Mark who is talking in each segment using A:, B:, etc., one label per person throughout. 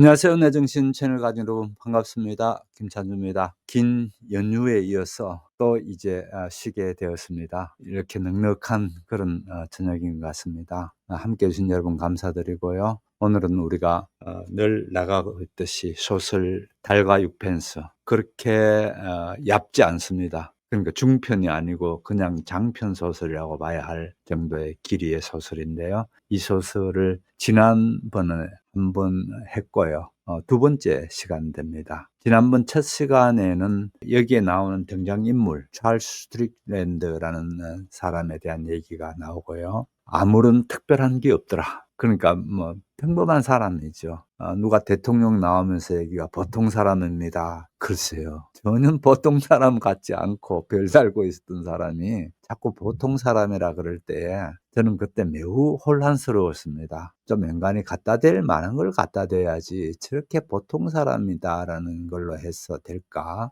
A: 안녕하세요. 내정신 채널 가족 여러분 반갑습니다. 김찬주입니다. 긴 연휴에 이어서 또 이제 쉬게 되었습니다. 이렇게 넉넉한 그런 저녁인 것 같습니다. 함께 해주신 여러분 감사드리고요. 오늘은 우리가 늘 나가고 있듯이 소설 달과 육펜스 그렇게 얇지 않습니다. 그러니까 중편이 아니고 그냥 장편 소설이라고 봐야 할 정도의 길이의 소설인데요. 이 소설을 지난번에 한번 했고요. 두 번째 시간 됩니다. 지난번 첫 시간에는 여기에 나오는 등장인물 찰스 스트릭랜드라는 사람에 대한 얘기가 나오고요. 아무런 특별한 게 없더라. 그러니까 뭐 평범한 사람이죠. 누가 대통령 나오면서 얘기가 보통 사람입니다. 글쎄요. 전혀 보통 사람 같지 않고 별 달고 있었던 사람이 자꾸 보통 사람이라 그럴 때 저는 그때 매우 혼란스러웠습니다. 좀 인간이 갖다 댈 만한 걸 갖다 대야지 저렇게 보통 사람이다라는 걸로 해서 될까?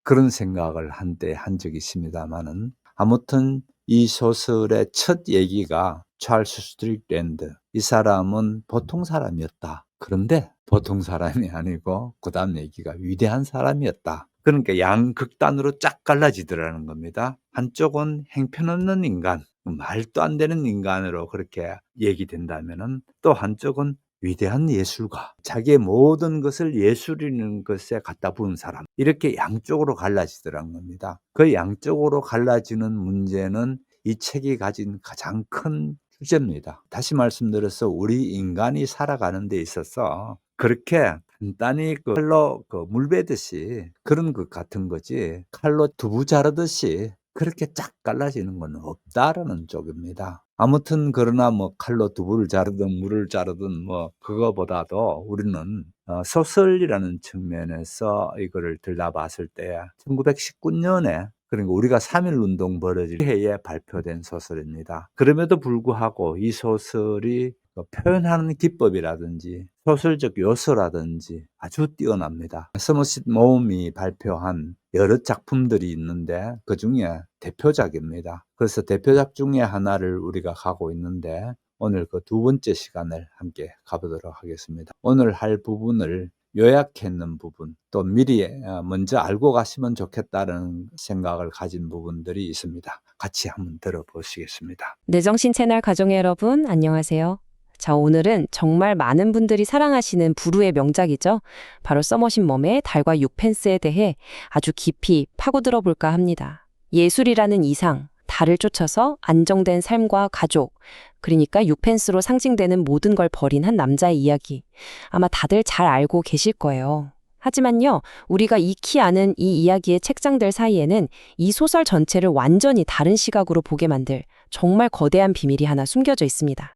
A: 그런 생각을 한때 한 적이 있습니다만은 아무튼 이 소설의 첫 얘기가 찰스 스트릭랜드, 이 사람은 보통 사람이었다. 그런데 보통 사람이 아니고 그 다음 얘기가 위대한 사람이었다. 그러니까 양극단으로 쫙 갈라지더라는 겁니다. 한쪽은 형편없는 인간, 말도 안 되는 인간으로 그렇게 얘기된다면은 또 한쪽은 위대한 예술가, 자기의 모든 것을 예술이라는 것에 갖다 부은 사람, 이렇게 양쪽으로 갈라지더라는 겁니다. 그 양쪽으로 갈라지는 문제는 이 책이 가진 가장 큰 주제입니다. 다시 말씀드려서 우리 인간이 살아가는 데 있어서 그렇게 간단히 칼로 물 베듯이 그런 것 같은 거지, 칼로 두부 자르듯이 그렇게 쫙 갈라지는 건 없다라는 쪽입니다. 아무튼 그러나 뭐 칼로 두부를 자르든 물을 자르든 뭐 그거보다도 우리는 소설이라는 측면에서 이거를 들여다봤을 때 1919년에, 그러니까 우리가 3.1 운동 벌어질 해에 발표된 소설입니다. 그럼에도 불구하고 이 소설이 표현하는 기법이라든지 소설적 요소라든지 아주 뛰어납니다. 서머싯 모음이 발표한 여러 작품들이 있는데 그중에 대표작입니다. 그래서 대표작 중에 하나를 우리가 가고 있는데 오늘 그 두 번째 시간을 함께 가보도록 하겠습니다. 오늘 할 부분을 요약했는 부분, 또 미리 먼저 알고 가시면 좋겠다는 생각을 가진 부분들이 있습니다. 같이 한번 들어보시겠습니다.
B: 내정신 채널 가족 여러분, 안녕하세요. 자, 오늘은 정말 많은 분들이 사랑하시는 부르의 명작이죠. 바로 서머신 멈의 달과 육펜스에 대해 아주 깊이 파고들어 볼까 합니다. 예술이라는 이상, 달을 쫓아서 안정된 삶과 가족, 그러니까 육펜스로 상징되는 모든 걸 버린 한 남자의 이야기. 아마 다들 잘 알고 계실 거예요. 하지만요, 우리가 익히 아는 이 이야기의 책장들 사이에는 이 소설 전체를 완전히 다른 시각으로 보게 만들 정말 거대한 비밀이 하나 숨겨져 있습니다.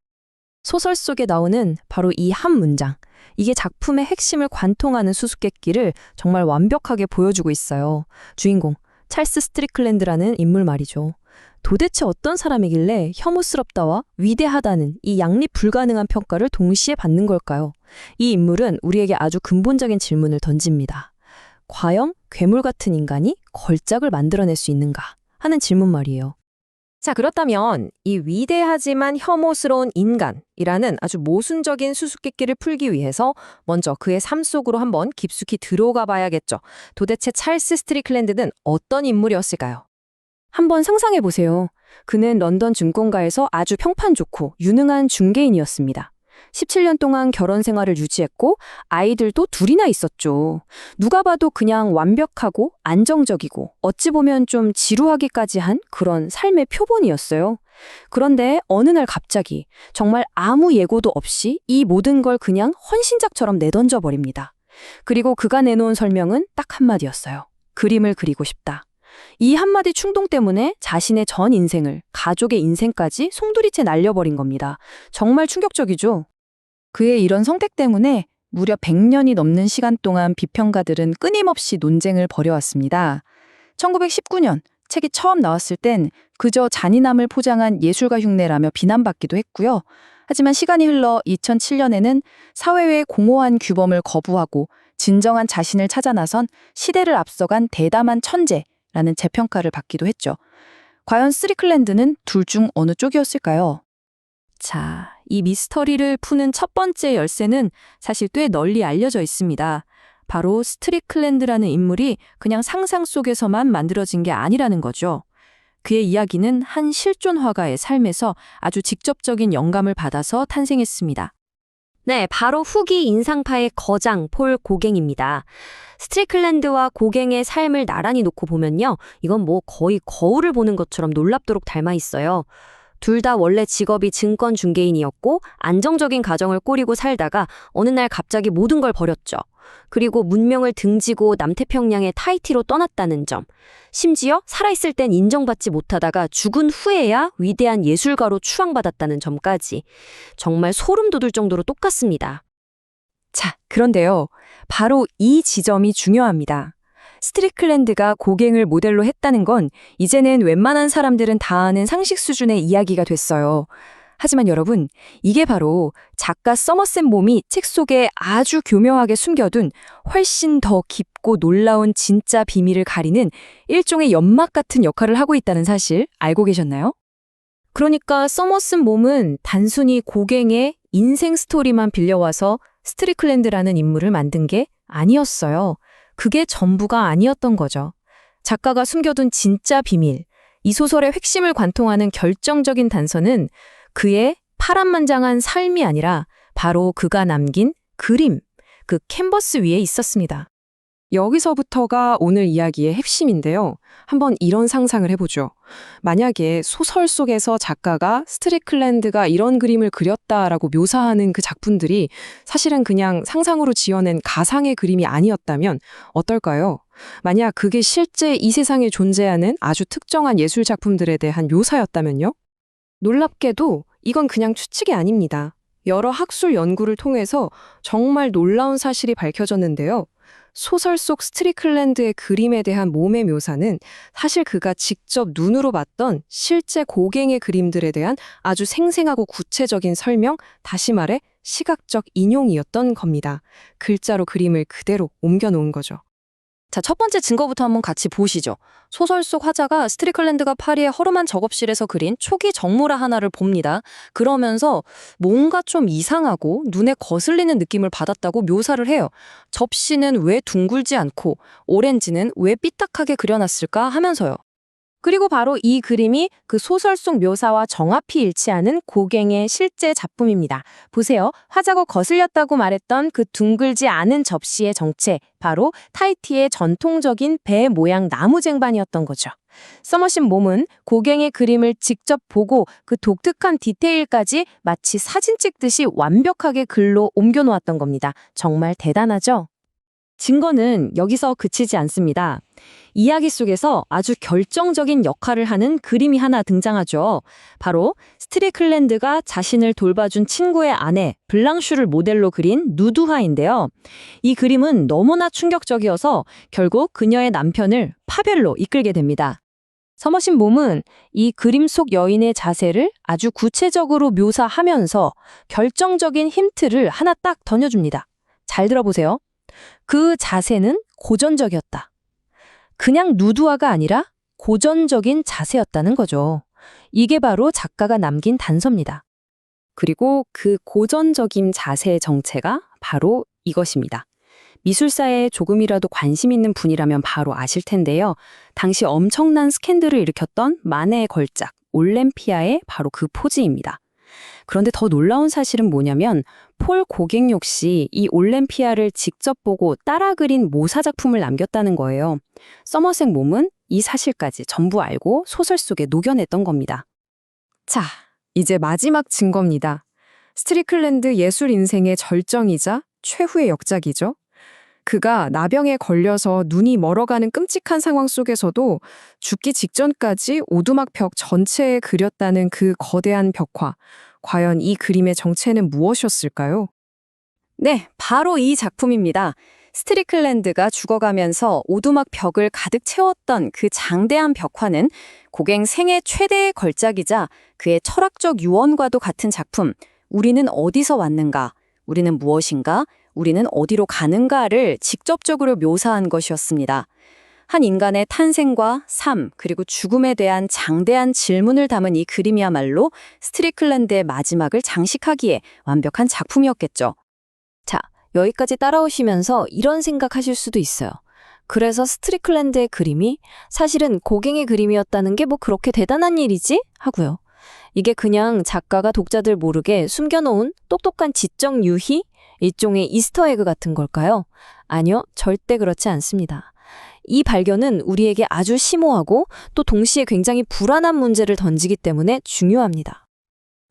B: 소설 속에 나오는 바로 이 한 문장. 이게 작품의 핵심을 관통하는 수수께끼를 정말 완벽하게 보여주고 있어요. 주인공, 찰스 스트리클랜드라는 인물 말이죠. 도대체 어떤 사람이길래 혐오스럽다와 위대하다는 이 양립 불가능한 평가를 동시에 받는 걸까요? 이 인물은 우리에게 아주 근본적인 질문을 던집니다. 과연 괴물 같은 인간이 걸작을 만들어낼 수 있는가 하는 질문 말이에요. 자, 그렇다면 이 위대하지만 혐오스러운 인간이라는 아주 모순적인 수수께끼를 풀기 위해서 먼저 그의 삶 속으로 한번 깊숙이 들어가 봐야겠죠. 도대체 찰스 스트리클랜드는 어떤 인물이었을까요? 한번 상상해 보세요. 그는 런던 증권가에서 아주 평판 좋고 유능한 중개인이었습니다. 17년 동안 결혼 생활을 유지했고 아이들도 둘이나 있었죠. 누가 봐도 그냥 완벽하고 안정적이고 어찌 보면 좀 지루하기까지 한 그런 삶의 표본이었어요. 그런데 어느 날 갑자기 정말 아무 예고도 없이 이 모든 걸 그냥 헌신작처럼 내던져 버립니다. 그리고 그가 내놓은 설명은 딱 한마디였어요. 그림을 그리고 싶다. 이 한마디 충동 때문에 자신의 전 인생을, 가족의 인생까지 송두리째 날려버린 겁니다. 정말 충격적이죠? 그의 이런 선택 때문에 무려 100년이 넘는 시간 동안 비평가들은 끊임없이 논쟁을 벌여왔습니다. 1919년 책이 처음 나왔을 땐 그저 잔인함을 포장한 예술가 흉내라며 비난받기도 했고요. 하지만 시간이 흘러 2007년에는 사회의 공허한 규범을 거부하고 진정한 자신을 찾아 나선 시대를 앞서간 대담한 천재라는 재평가를 받기도 했죠. 과연 스트리클랜드는 둘 중 어느 쪽이었을까요? 자,
C: 이 미스터리를 푸는 첫 번째 열쇠는 사실 꽤 널리 알려져 있습니다. 바로 스트리클랜드라는 인물이 그냥 상상 속에서만 만들어진 게 아니라는 거죠. 그의 이야기는 한 실존 화가의 삶에서 아주 직접적인 영감을 받아서 탄생했습니다.
B: 네, 바로 후기 인상파의 거장 폴 고갱입니다. 스트리클랜드와 고갱의 삶을 나란히 놓고 보면요. 이건 뭐 거의 거울을 보는 것처럼 놀랍도록 닮아 있어요. 둘 다 원래 직업이 증권 중개인이었고 안정적인 가정을 꾸리고 살다가 어느 날 갑자기 모든 걸 버렸죠. 그리고 문명을 등지고 남태평양의 타히티로 떠났다는 점. 심지어 살아있을 땐 인정받지 못하다가 죽은 후에야 위대한 예술가로 추앙받았다는 점까지. 정말 소름 돋을 정도로 똑같습니다.
C: 자, 그런데요. 바로 이 지점이 중요합니다. 스트리클랜드가 고갱을 모델로 했다는 건 이제는 웬만한 사람들은 다 아는 상식 수준의 이야기가 됐어요. 하지만 여러분, 이게 바로 작가 서머셋 mom이 책 속에 아주 교묘하게 숨겨둔 훨씬 더 깊고 놀라운 진짜 비밀을 가리는 일종의 연막 같은 역할을 하고 있다는 사실 알고 계셨나요? 그러니까 서머셋 mom은 단순히 고갱의 인생 스토리만 빌려와서 스트리클랜드라는 인물을 만든 게 아니었어요. 그게 전부가 아니었던 거죠. 작가가 숨겨둔 진짜 비밀, 이 소설의 핵심을 관통하는 결정적인 단서는 그의 파란만장한 삶이 아니라 바로 그가 남긴 그림, 그 캔버스 위에 있었습니다. 여기서부터가 오늘 이야기의 핵심인데요. 한번 이런 상상을 해보죠. 만약에 소설 속에서 작가가 스트리클랜드가 이런 그림을 그렸다라고 묘사하는 그 작품들이 사실은 그냥 상상으로 지어낸 가상의 그림이 아니었다면 어떨까요? 만약 그게 실제 이 세상에 존재하는 아주 특정한 예술 작품들에 대한 묘사였다면요? 놀랍게도 이건 그냥 추측이 아닙니다. 여러 학술 연구를 통해서 정말 놀라운 사실이 밝혀졌는데요. 소설 속 스트리클랜드의 그림에 대한 몸의 묘사는 사실 그가 직접 눈으로 봤던 실제 고갱의 그림들에 대한 아주 생생하고 구체적인 설명, 다시 말해 시각적 인용이었던 겁니다. 글자로 그림을 그대로 옮겨놓은 거죠. 자, 첫 번째 증거부터 한번 같이 보시죠. 소설 속 화자가 스트리클랜드가 파리의 허름한 작업실에서 그린 초기 정모라 하나를 봅니다. 그러면서 뭔가 좀 이상하고 눈에 거슬리는 느낌을 받았다고 묘사를 해요. 접시는 왜 둥글지 않고 오렌지는 왜 삐딱하게 그려놨을까 하면서요. 그리고 바로 이 그림이 그 소설 속 묘사와 정확히 일치하는 고갱의 실제 작품입니다. 보세요. 화자가 거슬렸다고 말했던 그 둥글지 않은 접시의 정체, 바로 타히티의 전통적인 배 모양 나무 쟁반이었던 거죠. 서머셋 mom은 고갱의 그림을 직접 보고 그 독특한 디테일까지 마치 사진 찍듯이 완벽하게 글로 옮겨놓았던 겁니다. 정말 대단하죠? 증거는 여기서 그치지 않습니다. 이야기 속에서 아주 결정적인 역할을 하는 그림이 하나 등장하죠. 바로 스트리클랜드가 자신을 돌봐준 친구의 아내 블랑슈를 모델로 그린 누드화인데요. 이 그림은 너무나 충격적이어서 결국 그녀의 남편을 파별로 이끌게 됩니다. 서머셋 mom은 이 그림 속 여인의 자세를 아주 구체적으로 묘사하면서 결정적인 힌트를 하나 딱 던져줍니다. 잘 들어보세요. 그 자세는 고전적이었다. 그냥 누드화가 아니라 고전적인 자세였다는 거죠. 이게 바로 작가가 남긴 단서입니다. 그리고 그 고전적인 자세의 정체가 바로 이것입니다. 미술사에 조금이라도 관심 있는 분이라면 바로 아실 텐데요. 당시 엄청난 스캔들을 일으켰던 마네의 걸작, 올렘피아의 바로 그 포즈입니다. 그런데 더 놀라운 사실은 뭐냐면 폴 고갱 역시 이 올렘피아를 직접 보고 따라 그린 모사 작품을 남겼다는 거예요. 서머셋 mom은 이 사실까지 전부 알고 소설 속에 녹여냈던 겁니다. 자, 이제 마지막 증거입니다. 스트리클랜드 예술 인생의 절정이자 최후의 역작이죠. 그가 나병에 걸려서 눈이 멀어가는 끔찍한 상황 속에서도 죽기 직전까지 오두막 벽 전체에 그렸다는 그 거대한 벽화. 과연 이 그림의 정체는 무엇이었을까요? 네, 바로 이 작품입니다. 스트리클랜드가 죽어가면서 오두막 벽을 가득 채웠던 그 장대한 벽화는 고갱 생애 최대의 걸작이자 그의 철학적 유언과도 같은 작품, 우리는 어디서 왔는가, 우리는 무엇인가, 우리는 어디로 가는가를 직접적으로 묘사한 것이었습니다. 한 인간의 탄생과 삶, 그리고 죽음에 대한 장대한 질문을 담은 이 그림이야말로 스트리클랜드의 마지막을 장식하기에 완벽한 작품이었겠죠.
B: 자, 여기까지 따라오시면서 이런 생각하실 수도 있어요. 그래서 스트리클랜드의 그림이 사실은 고갱의 그림이었다는 게 뭐 그렇게 대단한 일이지? 하고요. 이게 그냥 작가가 독자들 모르게 숨겨놓은 똑똑한 지적 유희? 일종의 이스터에그 같은 걸까요? 아니요, 절대 그렇지 않습니다. 이 발견은 우리에게 아주 심오하고 또 동시에 굉장히 불안한 문제를 던지기 때문에 중요합니다.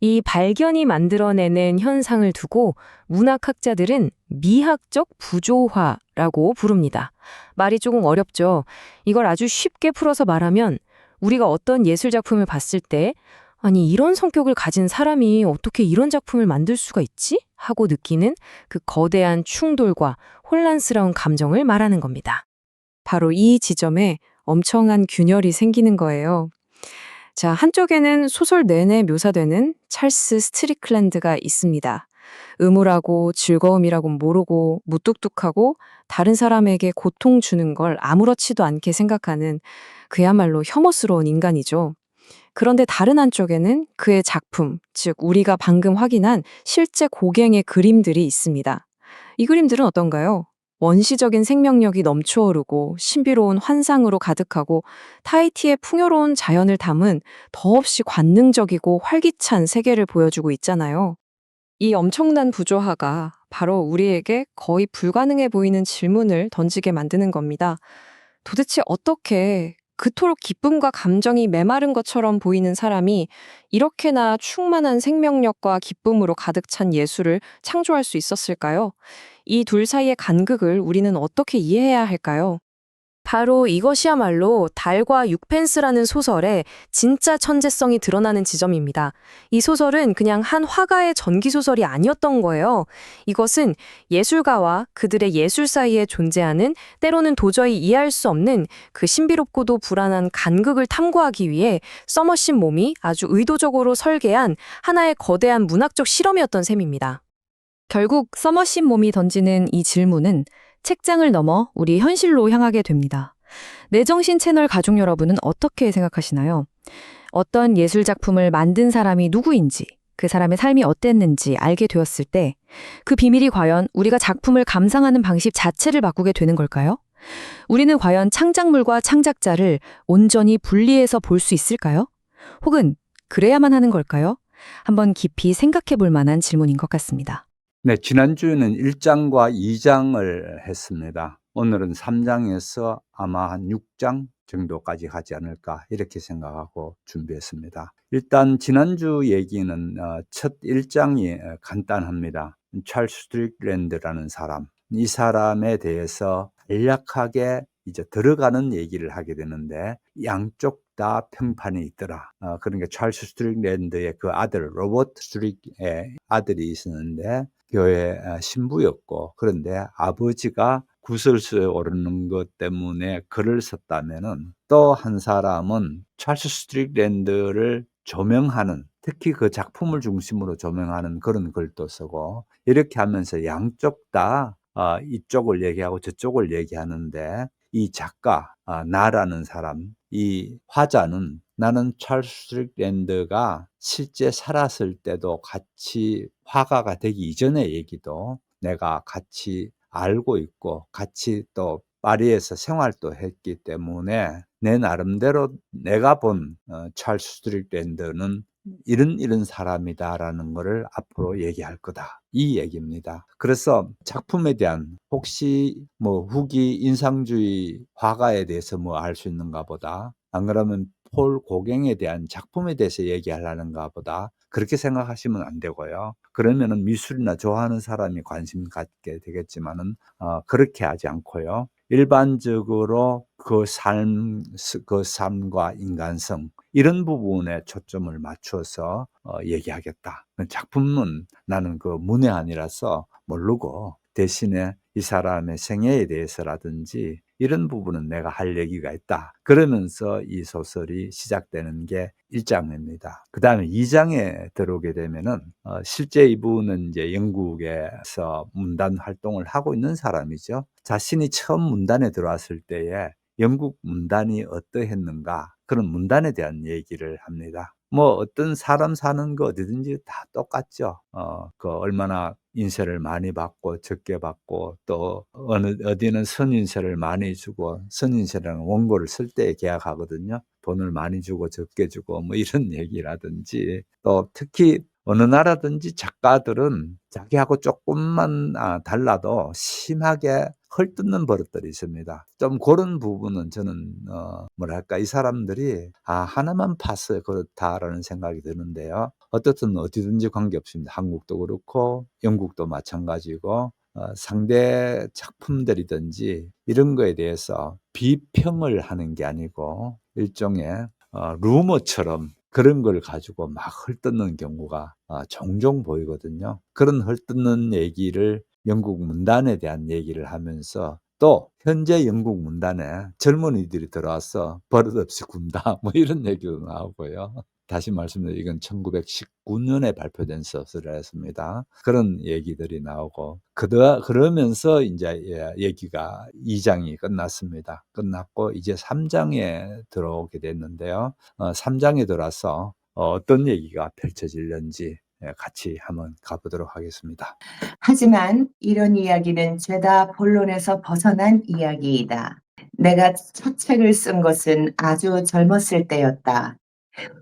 C: 이 발견이 만들어내는 현상을 두고 문학학자들은 미학적 부조화라고 부릅니다. 말이 조금 어렵죠. 이걸 아주 쉽게 풀어서 말하면 우리가 어떤 예술작품을 봤을 때 아니, 이런 성격을 가진 사람이 어떻게 이런 작품을 만들 수가 있지? 하고 느끼는 그 거대한 충돌과 혼란스러운 감정을 말하는 겁니다. 바로 이 지점에 엄청난 균열이 생기는 거예요. 자, 한쪽에는 소설 내내 묘사되는 찰스 스트리클랜드가 있습니다. 의무라고 즐거움이라고 모르고 무뚝뚝하고 다른 사람에게 고통 주는 걸 아무렇지도 않게 생각하는 그야말로 혐오스러운 인간이죠. 그런데 다른 한쪽에는 그의 작품, 즉 우리가 방금 확인한 실제 고갱의 그림들이 있습니다. 이 그림들은 어떤가요? 원시적인 생명력이 넘쳐오르고 신비로운 환상으로 가득하고 타히티의 풍요로운 자연을 담은 더없이 관능적이고 활기찬 세계를 보여주고 있잖아요. 이 엄청난 부조화가 바로 우리에게 거의 불가능해 보이는 질문을 던지게 만드는 겁니다. 도대체 어떻게 그토록 기쁨과 감정이 메마른 것처럼 보이는 사람이 이렇게나 충만한 생명력과 기쁨으로 가득 찬 예술을 창조할 수 있었을까요? 이 둘 사이의 간극을 우리는 어떻게 이해해야 할까요? 바로 이것이야말로 달과 6펜스라는 소설의 진짜 천재성이 드러나는 지점입니다. 이 소설은 그냥 한 화가의 전기소설이 아니었던 거예요. 이것은 예술가와 그들의 예술 사이에 존재하는 때로는 도저히 이해할 수 없는 그 신비롭고도 불안한 간극을 탐구하기 위해 서머신 몸이 아주 의도적으로 설계한 하나의 거대한 문학적 실험이었던 셈입니다. 결국 서머신 몸이 던지는 이 질문은 책장을 넘어 우리 현실로 향하게 됩니다. 내정신 채널 가족 여러분은 어떻게 생각하시나요? 어떤 예술 작품을 만든 사람이 누구인지, 그 사람의 삶이 어땠는지 알게 되었을 때 그 비밀이 과연 우리가 작품을 감상하는 방식 자체를 바꾸게 되는 걸까요? 우리는 과연 창작물과 창작자를 온전히 분리해서 볼 수 있을까요? 혹은 그래야만 하는 걸까요? 한번 깊이 생각해 볼 만한 질문인 것 같습니다.
A: 네, 지난주에는 1장과 2장을 했습니다. 오늘은 3장에서 아마 한 6장 정도까지 가지 않을까 이렇게 생각하고 준비했습니다. 일단 지난주 얘기는 첫 1장이 간단합니다. 찰스 스트릭랜드라는 사람, 이 사람에 대해서 간략하게 이제 들어가는 얘기를 하게 되는데 양쪽 다 평판이 있더라. 그러니까 찰스 스트릭랜드의 그 아들 로버트 스트릭의 아들이 있었는데 교회 신부였고, 그런데 아버지가 구설수에 오르는 것 때문에 글을 썼다면은 또 한 사람은 찰스 스트릭랜드를 조명하는, 특히 그 작품을 중심으로 조명하는 그런 글도 쓰고, 이렇게 하면서 양쪽 다 이쪽을 얘기하고 저쪽을 얘기하는데, 이 작가, 나라는 사람, 이 화자는 나는 찰스 스트릭랜드가 실제 살았을 때도 같이 화가가 되기 이전의 얘기도 내가 같이 알고 있고 같이 또 파리에서 생활도 했기 때문에 내 나름대로 내가 본 찰스 스트릭랜드는 이런 사람이다라는 것을 앞으로 얘기할 거다. 이 얘기입니다. 그래서 작품에 대한 혹시 뭐 후기 인상주의 화가에 대해서 뭐 알 수 있는가 보다. 안 그러면 폴 고갱에 대한 작품에 대해서 얘기하려는가 보다. 그렇게 생각하시면 안 되고요. 그러면은 미술이나 좋아하는 사람이 관심 갖게 되겠지만은 그렇게 하지 않고요. 일반적으로 그 삶과 인간성 이런 부분에 초점을 맞춰서 얘기하겠다. 작품은 나는 그 문외한이라서 모르고 대신에 이 사람의 생애에 대해서라든지 이런 부분은 내가 할 얘기가 있다. 그러면서 이 소설이 시작되는 게 1장입니다. 그 다음에 2장에 들어오게 되면은 실제 이분은 이제 영국에서 문단 활동을 하고 있는 사람이죠. 자신이 처음 문단에 들어왔을 때에 영국 문단이 어떠했는가 그런 문단에 대한 얘기를 합니다. 뭐 어떤 사람 사는 거 어디든지 다 똑같죠. 그 얼마나 인세를 많이 받고 적게 받고 또 어디는 선인세를 많이 주고 선인세라는 원고를 쓸 때 계약하거든요. 돈을 많이 주고 적게 주고 뭐 이런 얘기라든지 또 특히 어느 나라든지 작가들은 자기하고 조금만 달라도 심하게 헐뜯는 버릇들이 있습니다. 좀 그런 부분은 저는 뭐랄까 이 사람들이 '하나만 파서 그렇다.'라는 생각이 드는데요. 어떻든 어디든지 관계없습니다. 한국도 그렇고 영국도 마찬가지고 상대 작품들이든지 이런 거에 대해서 비평을 하는 게 아니고 일종의 루머처럼 그런 걸 가지고 막 헐뜯는 경우가 종종 보이거든요. 그런 헐뜯는 얘기를 영국 문단에 대한 얘기를 하면서 또 현재 영국 문단에 젊은이들이 들어와서 "버릇없이 군다." 뭐 이런 얘기도 나오고요. 다시 말씀드리면 이건 1919년에 발표된 소설이었습니다. 그런 얘기들이 나오고 그러면서 인제 얘기가 2 장이 끝났습니다. 끝났고 이제 3 장에 들어오게 됐는데요. 3 장에 들어와서 어떤 얘기가 펼쳐질는지 같이 한번 가 보도록 하겠습니다.
D: 하지만 이런 이야기는 죄다 본론에서 벗어난 이야기이다. 내가 첫 책을 쓴 것은 아주 젊었을 때였다.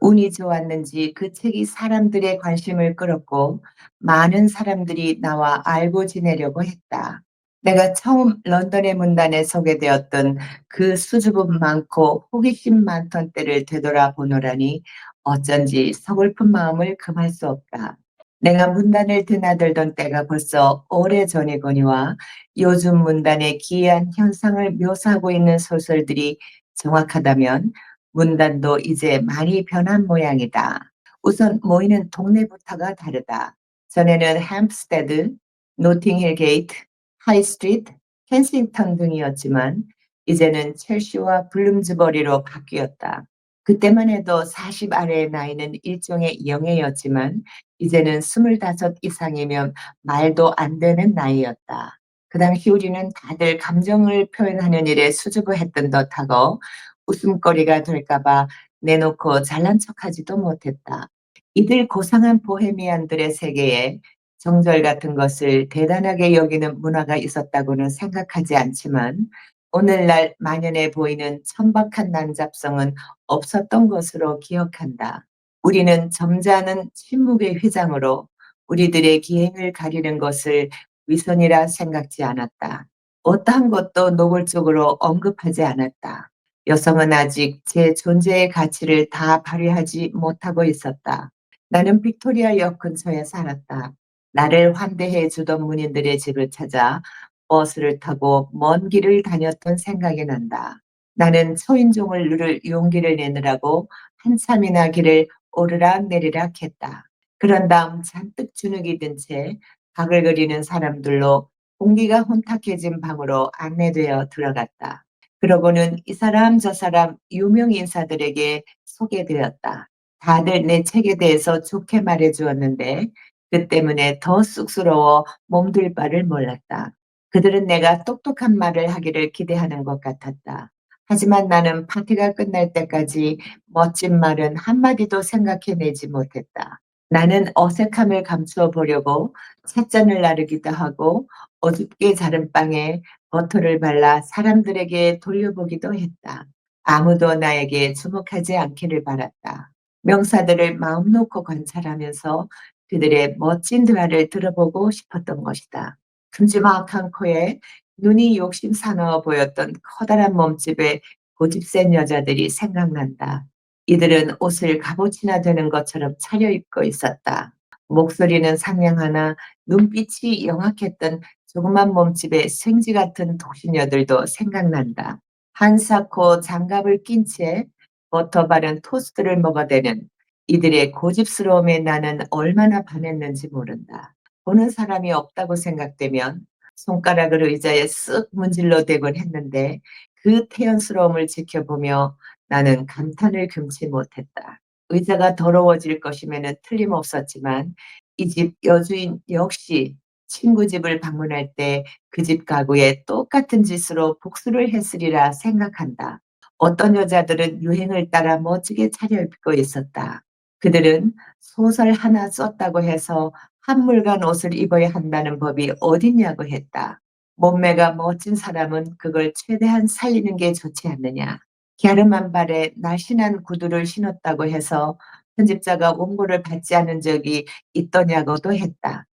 D: 운이 좋았는지 그 책이 사람들의 관심을 끌었고 많은 사람들이 나와 알고 지내려고 했다. 내가 처음 런던의 문단에 소개되었던 그 수줍음 많고 호기심 많던 때를 되돌아보노라니 어쩐지 서글픈 마음을 금할 수 없다. 내가 문단을 드나들던 때가 벌써 오래전이거니와 요즘 문단의 기이한 현상을 묘사하고 있는 소설들이 정확하다면 문단도 이제 많이 변한 모양이다. 우선 모이는 동네부터가 다르다. 전에는 햄프스테드, 노팅힐 게이트, 하이스트리트, 켄싱턴 등이었지만 이제는 첼시와 블룸즈버리로 바뀌었다. 그때만 해도 40 아래의 나이는 일종의 영예였지만 이제는 25 이상이면 말도 안 되는 나이였다. 그 당시 우리는 다들 감정을 표현하는 일에 수줍어했던 듯하고 웃음거리가 될까봐 내놓고 잘난 척하지도 못했다. 이들 고상한 보헤미안들의 세계에 정절 같은 것을 대단하게 여기는 문화가 있었다고는 생각하지 않지만 오늘날 만연해 보이는 천박한 난잡성은 없었던 것으로 기억한다. 우리는 점잖은 침묵의 휘장으로 우리들의 기행을 가리는 것을 위선이라 생각지 않았다. 어떠한 것도 노골적으로 언급하지 않았다. 여성은 아직 제 존재의 가치를 다 발휘하지 못하고 있었다. 나는 빅토리아 역 근처에 살았다. 나를 환대해 주던 문인들의 집을 찾아 버스를 타고 먼 길을 다녔던 생각이 난다. 나는 초인종을 누를 용기를 내느라고 한참이나 길을 오르락 내리락 했다. 그런 다음 잔뜩 주눅이 든 채 가글거리는 사람들로 공기가 혼탁해진 방으로 안내되어 들어갔다. 그러고는 이 사람 저 사람 유명 인사들에게 소개되었다. 다들 내 책에 대해서 좋게 말해 주었는데 그 때문에 더 쑥스러워 몸둘 바를 몰랐다. 그들은 내가 똑똑한 말을 하기를 기대하는 것 같았다. 하지만 나는 파티가 끝날 때까지 멋진 말은 한마디도 생각해내지 못했다. 나는 어색함을 감추어 보려고 찻잔을 나르기도 하고 어둡게 자른 빵에 버터를 발라 사람들에게 돌려보기도 했다. 아무도 나에게 주목하지 않기를 바랐다. 명사들을 마음 놓고 관찰하면서 그들의 멋진 대화를 들어보고 싶었던 것이다. 큼지막한 코에 눈이 욕심 사나워 보였던 커다란 몸집의 고집센 여자들이 생각난다. 이들은 옷을 갑옷이나 되는 것처럼 차려입고 있었다. 목소리는 상냥하나 눈빛이 영악했던 조그만 몸집의 생쥐 같은 독신녀들도 생각난다. 한사코 장갑을 낀 채 버터 바른 토스트를 먹어대는 이들의 고집스러움에 나는 얼마나 반했는지 모른다. 보는 사람이 없다고 생각되면 손가락을 의자에 쓱 문질러 대곤 했는데 그 태연스러움을 지켜보며 나는 감탄을 금치 못했다. 의자가 더러워질 것이면은 틀림없었지만 이 집 여주인 역시 친구 집을 방문할 때 그 집 가구에 똑같은 짓으로 복수를 했으리라 생각한다. 어떤 여자들은 유행을 따라 멋지게 차려입고 있었다. 그들은 소설 하나 썼다고 해서 한물간 옷을 입어야 한다는 법이 어딨냐고 했다. 몸매가 멋진 사람은 그걸 최대한 살리는 게 좋지 않느냐. 갸름한 발에 날씬한 구두를 신었다고 해서 편집자가 원고를 받지 않은 적이 있더냐고도 했다.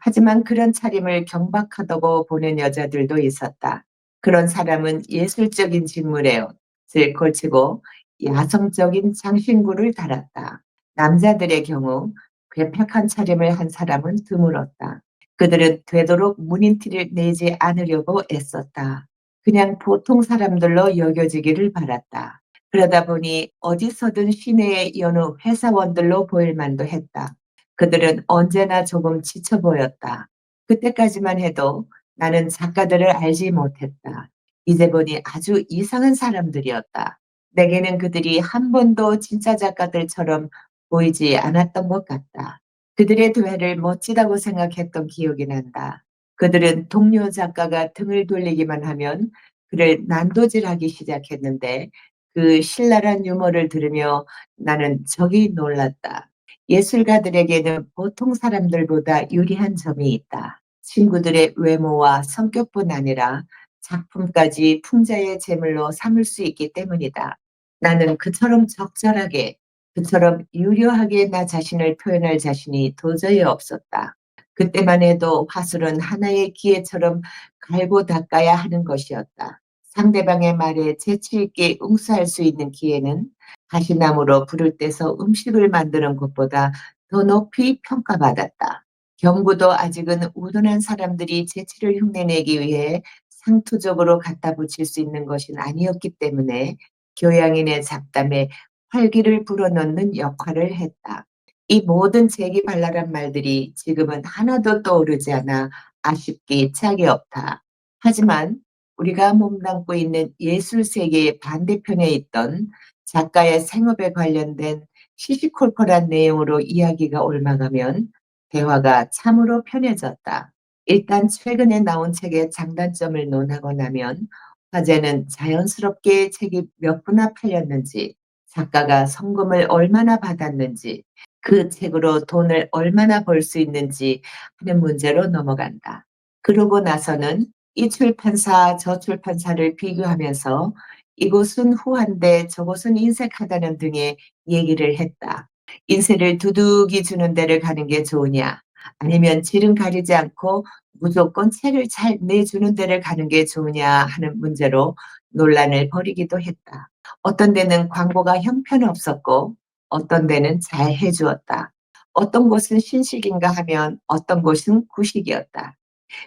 D: 하지만 그런 차림을 경박하다고 보는 여자들도 있었다. 그런 사람은 예술적인 직물에 옷을 걸치고 야성적인 장신구를 달았다. 남자들의 경우 괴팍한 차림을 한 사람은 드물었다. 그들은 되도록 문인티를 내지 않으려고 애썼다. 그냥 보통 사람들로 여겨지기를 바랐다. 그러다 보니 어디서든 시내의 여느 회사원들로 보일 만도 했다. 그들은 언제나 조금 지쳐 보였다. 그때까지만 해도 나는 작가들을 알지 못했다. 이제 보니 아주 이상한 사람들이었다. 내게는 그들이 한 번도 진짜 작가들처럼 보이지 않았던 것 같다. 그들의 대화를 멋지다고 생각했던 기억이 난다. 그들은 동료 작가가 등을 돌리기만 하면 그를 난도질하기 시작했는데 그 신랄한 유머를 들으며 나는 적이 놀랐다. 예술가들에게는 보통 사람들보다 유리한 점이 있다. 친구들의 외모와 성격뿐 아니라 작품까지 풍자의 제물로 삼을 수 있기 때문이다. 나는 그처럼 적절하게, 그처럼 유려하게 나 자신을 표현할 자신이 도저히 없었다. 그때만 해도 화술은 하나의 기회처럼 갈고 닦아야 하는 것이었다. 상대방의 말에 재치 있게 응수할 수 있는 기회는 가시나무로 불을 떼서 음식을 만드는 것보다 더 높이 평가받았다. 경구도 아직은 우둔한 사람들이 재치를 흉내내기 위해 상투적으로 갖다 붙일 수 있는 것은 아니었기 때문에 교양인의 잡담에 활기를 불어넣는 역할을 했다. 이 모든 재기발랄한 말들이 지금은 하나도 떠오르지 않아 아쉽기 짝이 없다. 하지만 우리가 몸담고 있는 예술 세계의 반대편에 있던 작가의 생업에 관련된 시시콜콜한 내용으로 이야기가 옮아가면 대화가 참으로 편해졌다. 일단 최근에 나온 책의 장단점을 논하고 나면 화제는 자연스럽게 책이 몇 부나 팔렸는지, 작가가 성금을 얼마나 받았는지, 그 책으로 돈을 얼마나 벌 수 있는지 하는 문제로 넘어간다. 그러고 나서는 이 출판사, 저 출판사를 비교하면서 이곳은 후한데 저곳은 인색하다는 등의 얘기를 했다. 인쇄를 두둑이 주는 데를 가는 게 좋으냐? 아니면 질은 가리지 않고 무조건 책을 잘 내주는 데를 가는 게 좋으냐 하는 문제로 논란을 벌이기도 했다. 어떤 데는 광고가 형편없었고 어떤 데는 잘 해주었다. 어떤 곳은 신식인가 하면 어떤 곳은 구식이었다.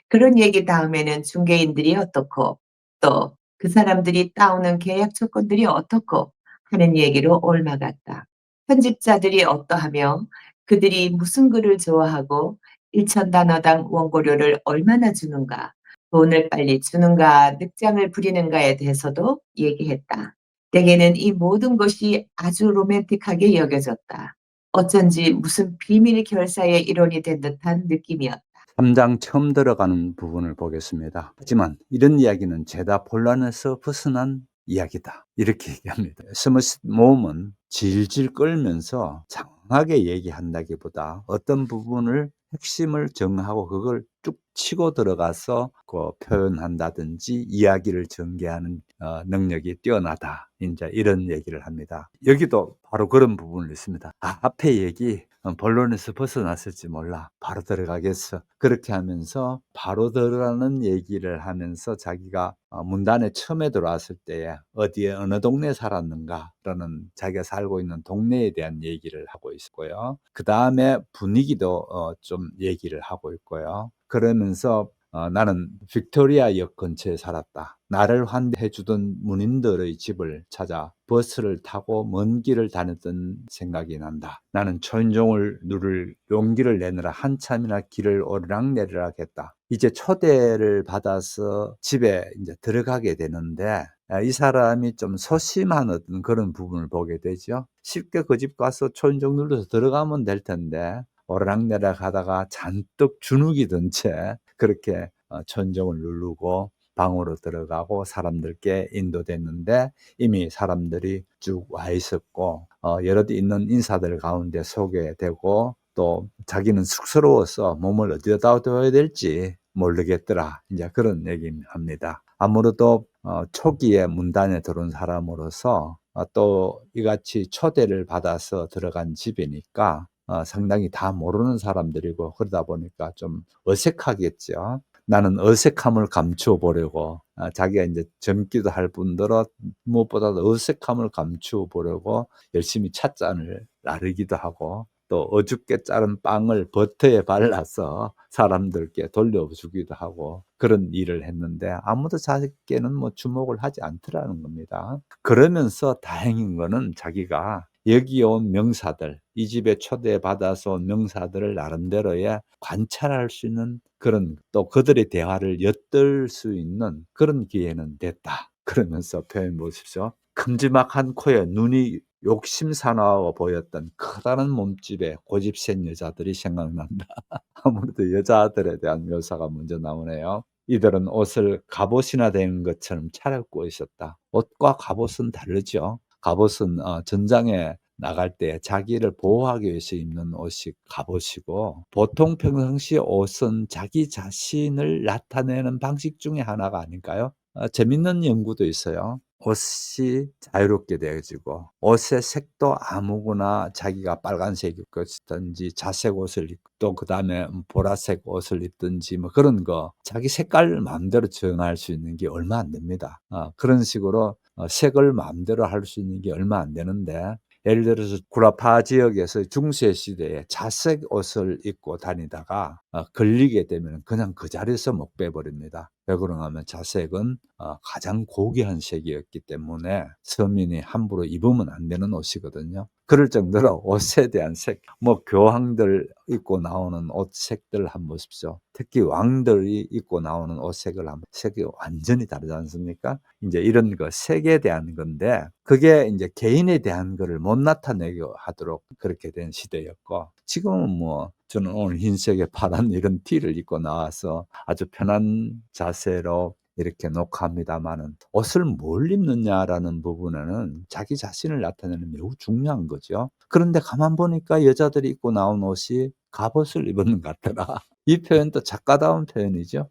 D: 그런 얘기 다음에는 중개인들이 어떻고 또 그 사람들이 따오는 계약 조건들이 어떻고 하는 얘기로 옮아갔다. 편집자들이 어떠하며 그들이 무슨 글을 좋아하고 1,000단어당 원고료를 얼마나 주는가, 돈을 빨리 주는가, 늑장을 부리는가에 대해서도 얘기했다. 대개는 이 모든 것이 아주 로맨틱하게 여겨졌다. 어쩐지 무슨 비밀 결사의 일원이 된 듯한 느낌이었다.
A: 3장 처음 들어가는 부분을 보겠습니다. 하지만 이런 이야기는 죄다 본란에서 벗어난 이야기다. 이렇게 얘기합니다. 스머스 모음은 질질 끌면서 장하게 얘기한다기보다 어떤 부분을 핵심을 정하고 그걸 쭉 치고 들어가서 그 표현한다든지 이야기를 전개하는 능력이 뛰어나다. 이제 이런 얘기를 합니다. 여기도 바로 그런 부분을 있습니다. 앞에 얘기 본론에서 벗어났을지 몰라. 바로 들어가겠어. 그렇게 하면서 바로 들어가는 얘기를 하면서 자기가 문단에 처음에 들어왔을 때 어디에 어느 동네에 살았는가라는 자기가 살고 있는 동네에 대한 얘기를 하고 있고요. 그 다음에 분위기도 좀 얘기를 하고 있고요. 그러면서 나는 빅토리아역 근처에 살았다. 나를 환대해 주던 문인들의 집을 찾아 버스를 타고 먼 길을 다녔던 생각이 난다. 나는 초인종을 누를 용기를 내느라 한참이나 길을 오르락내리락 했다. 이제 초대를 받아서 집에 이제 들어가게 되는데 이 사람이 좀 소심한 어떤 그런 부분을 보게 되죠. 쉽게 그 집 가서 초인종 눌러서 들어가면 될 텐데 오르락내리락 하다가 잔뜩 주눅이 든 채 그렇게 천정을 누르고 방으로 들어가고 사람들께 인도됐는데 이미 사람들이 쭉 와 있었고 여럿 있는 인사들 가운데 소개되고 또 자기는 쑥스러워서 몸을 어디다 둬야 될지 모르겠더라. 이제 그런 얘기합니다. 아무래도 초기에 문단에 들어온 사람으로서 또 이같이 초대를 받아서 들어간 집이니까 상당히 다 모르는 사람들이고 그러다 보니까 좀 어색하겠죠. 나는 어색함을 감추어 보려고 자기가 이제 젊기도 할 뿐더러 무엇보다도 어색함을 감추어 보려고 열심히 찻잔을 나르기도 하고 또 어줍게 자른 빵을 버터에 발라서 사람들께 돌려주기도 하고 그런 일을 했는데 아무도 자기께는 뭐 주목을 하지 않더라는 겁니다. 그러면서 다행인 거는 자기가 여기 온 명사들, 이 집에 초대받아서 온 명사들을 나름대로의 관찰할 수 있는 그런 또 그들의 대화를 엿들 수 있는 그런 기회는 됐다. 그러면서 표현 보십시오. 큼지막한 코에 눈이 욕심사나워 보였던 커다란 몸집의 고집센 여자들이 생각난다. 아무래도 여자들에 대한 묘사가 먼저 나오네요. 이들은 옷을 갑옷이나 된 것처럼 차려입고 있었다. 옷과 갑옷은 다르죠. 갑옷은 전장에 나갈 때 자기를 보호하기 위해서 입는 옷이 갑옷이고 보통 평상시 옷은 자기 자신을 나타내는 방식 중에 하나가 아닐까요? 재밌는 연구도 있어요. 옷이 자유롭게 되어지고 옷의 색도 아무거나 자기가 빨간색 입든지 자색 옷을 입고 또 그다음에 보라색 옷을 입든지 뭐 그런 거 자기 색깔을 마음대로 정할 수 있는 게 얼마 안 됩니다. 그런 식으로 색을 마음대로 할 수 있는 게 얼마 안 되는데 예를 들어서 구라파 지역에서 중세 시대에 자색 옷을 입고 다니다가 걸리게 되면 그냥 그 자리에서 못 빼버립니다. 왜 그런가 하면 자색은 가장 고귀한 색이었기 때문에 서민이 함부로 입으면 안 되는 옷이거든요. 그럴 정도로 옷에 대한 색, 뭐 교황들 입고 나오는 옷 색들 한번 보십시오. 특히 왕들이 입고 나오는 옷 색을 한번 색이 완전히 다르지 않습니까? 이제 이런 거 색에 대한 건데 그게 이제 개인에 대한 거를 못 나타내게 하도록 그렇게 된 시대였고 지금은 뭐 저는 오늘 흰색에 파란 이런 티를 입고 나와서 아주 편한 자세로 이렇게 녹화합니다마는 옷을 뭘 입느냐라는 부분에는 자기 자신을 나타내는 매우 중요한 거죠. 그런데 가만 보니까 여자들이 입고 나온 옷이 갑옷을 입은 것 같더라. 이 표현도 작가다운 표현이죠.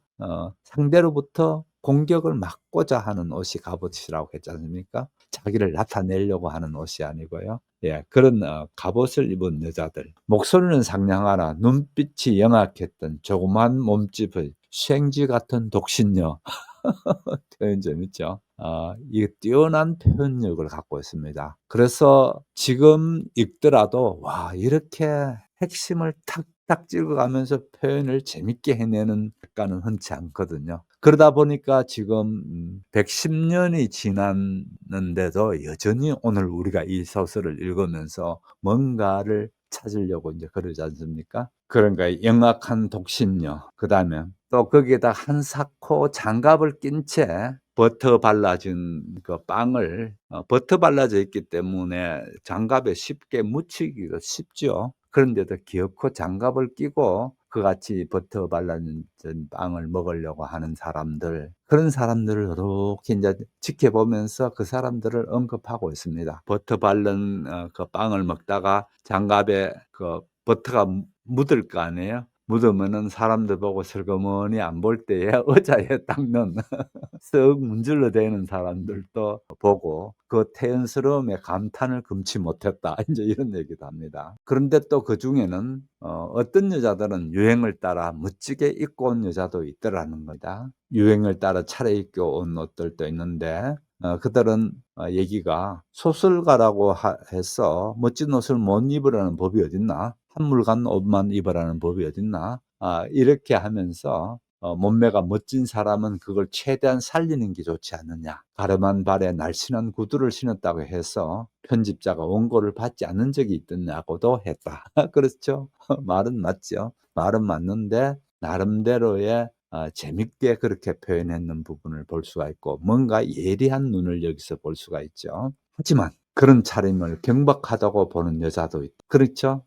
A: 상대로부터 공격을 막고자 하는 옷이 갑옷이라고 했지 않습니까? 자기를 나타내려고 하는 옷이 아니고요. 예, 그런 갑옷을 입은 여자들. 목소리는 상냥하나 눈빛이 영악했던 조그만 몸집의 생쥐 같은 독신녀. 표현 재밌죠? 이게 뛰어난 표현력을 갖고 있습니다. 그래서 지금 읽더라도 와 이렇게 핵심을 탁탁 찍어가면서 표현을 재밌게 해내는 작가는 흔치 않거든요. 그러다 보니까 지금 110년이 지났는데도 여전히 오늘 우리가 이 소설을 읽으면서 뭔가를 찾으려고 이제 그러지 않습니까? 그러니까 영악한 독신녀, 그다음에 또 거기에다 한사코 장갑을 낀 채 버터 발라진 그 빵을 버터 발라져 있기 때문에 장갑에 쉽게 묻히기가 쉽죠. 그런데도 기어코 장갑을 끼고 그같이 버터 발라진 빵을 먹으려고 하는 사람들, 그런 사람들을 이렇게 이제 지켜보면서 그 사람들을 언급하고 있습니다. 버터 바른 그 빵을 먹다가 장갑에 그 버터가 묻을 거 아니에요? 묻으면은 사람들 보고 슬그머니 안 볼 때에 의자에 닦는 쓱 문질러 대는 사람들도 보고 그 태연스러움에 감탄을 금치 못했다. 이제 이런 얘기도 합니다. 그런데 또 그중에는 어떤 여자들은 유행을 따라 멋지게 입고 온 여자도 있더라는 겁니다. 유행을 따라 차려입고 온 옷들도 있는데 그들은 얘기가 소설가라고 해서 멋진 옷을 못 입으라는 법이 어딨나? 한물간 옷만 입으라는 법이 어딨나? 이렇게 하면서 몸매가 멋진 사람은 그걸 최대한 살리는 게 좋지 않느냐. 가름한 발에 날씬한 구두를 신었다고 해서 편집자가 원고를 받지 않은 적이 있더냐고도 했다. 그렇죠? 말은 맞죠. 말은 맞는데 나름대로의 재밌게 그렇게 표현했는 부분을 볼 수가 있고 뭔가 예리한 눈을 여기서 볼 수가 있죠. 하지만 그런 차림을 경박하다고 보는 여자도 있다. 그렇죠?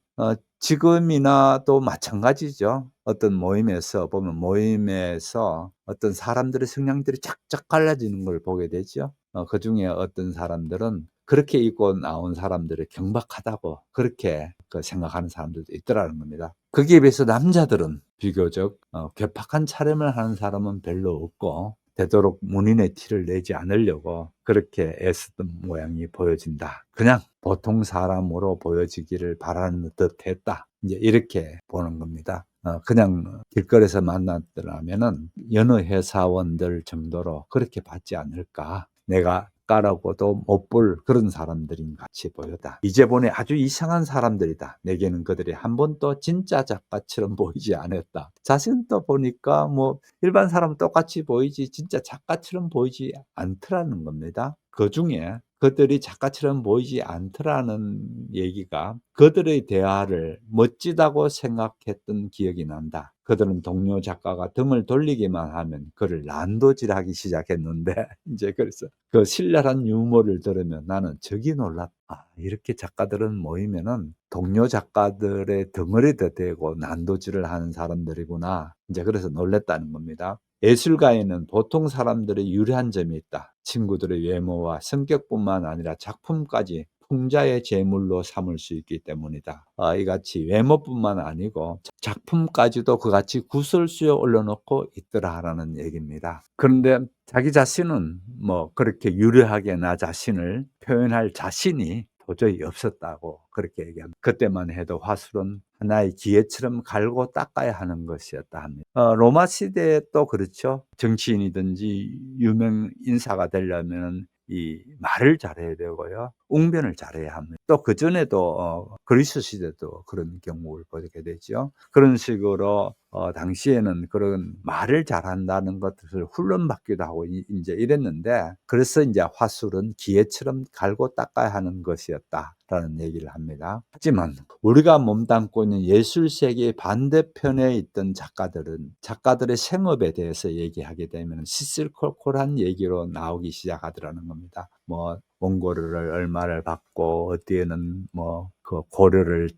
A: 지금이나 또 마찬가지죠. 어떤 모임에서 보면 모임에서 어떤 사람들의 성향들이 쫙쫙 갈라지는 걸 보게 되죠. 그중에 어떤 사람들은 그렇게 입고 나온 사람들이 경박하다고 그렇게 생각하는 사람들도 있더라는 겁니다. 거기에 비해서 남자들은 비교적 괴팍한 차림을 하는 사람은 별로 없고 되도록 문인의 티를 내지 않으려고 그렇게 애쓰던 모양이 보여진다. 그냥 보통 사람으로 보여지기를 바라는 듯했다. 이제 이렇게 보는 겁니다. 그냥 길거리에서 만났더라면은 여느 회사원들 정도로 그렇게 받지 않을까. 내가 까라고도 못 볼 그런 사람들인 같이 보였다. 이제 보니 아주 이상한 사람들이다. 내게는 그들이 한 번도 진짜 작가처럼 보이지 않았다. 자세히 또 보니까 뭐 일반 사람은 똑같이 보이지 진짜 작가처럼 보이지 않더라는 겁니다. 그중에 그들이 작가처럼 보이지 않더라는 얘기가 그들의 대화를 멋지다고 생각했던 기억이 난다. 그들은 동료 작가가 등을 돌리기만 하면 그를 난도질하기 시작했는데 이제 그래서 그 신랄한 유머를 들으면 나는 적이 놀랐다. 이렇게 작가들은 모이면은 동료 작가들의 덩어리도 되고 난도질을 하는 사람들이구나. 이제 그래서 놀랐다는 겁니다. 예술가에는 보통 사람들의 유리한 점이 있다. 친구들의 외모와 성격뿐만 아니라 작품까지 풍자의 제물로 삼을 수 있기 때문이다. 이같이 외모뿐만 아니고 작품까지도 그같이 구설수에 올려놓고 있더라라는 얘기입니다. 그런데 자기 자신은 뭐 그렇게 유려하게 나 자신을 표현할 자신이 도저히 없었다고 그렇게 얘기합니다. 그때만 해도 화술은 하나의 기회처럼 갈고 닦아야 하는 것이었다 합니다. 로마 시대에 또 그렇죠. 정치인이든지 유명 인사가 되려면 이 말을 잘해야 되고요. 웅변을 잘해야 합니다. 또 그전에도 그리스 시대도 그런 경우를 보게 되죠. 그런 식으로 당시에는 그런 말을 잘한다는 것을 훈련받기도 하고 이제 이랬는데 그래서 이제 화술은 기회처럼 갈고 닦아야 하는 것이었다라는 얘기를 합니다. 하지만 우리가 몸담고 있는 예술 세계의 반대편에 있던 작가들은 작가들의 생업에 대해서 얘기하게 되면 시끌콜콜한 얘기로 나오기 시작하더라는 겁니다. 뭐 원고료를 얼마를 받고 어디에는 뭐 그 고료를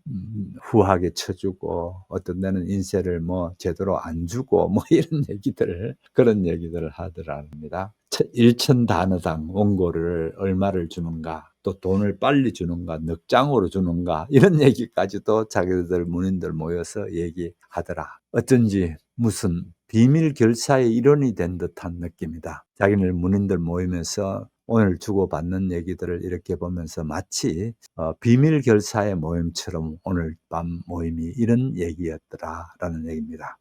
A: 후하게 쳐주고 어떤 데는 인세를 뭐 제대로 안 주고 뭐 이런 얘기들을 그런 얘기들을 하더랍니다. 1,000단어당 원고를 얼마를 주는가 또 돈을 빨리 주는가 넉 장으로 주는가 이런 얘기까지도 자기들 문인들 모여서 얘기하더라. 어쩐지 무슨 비밀 결사의 일원이 된 듯한 느낌이다. 자기들 문인들 모이면서 오늘 주고받는 얘기들을 이렇게 보면서 마치 비밀 결사의 모임처럼 오늘 밤 모임이 이런 얘기였더라라는 얘기입니다.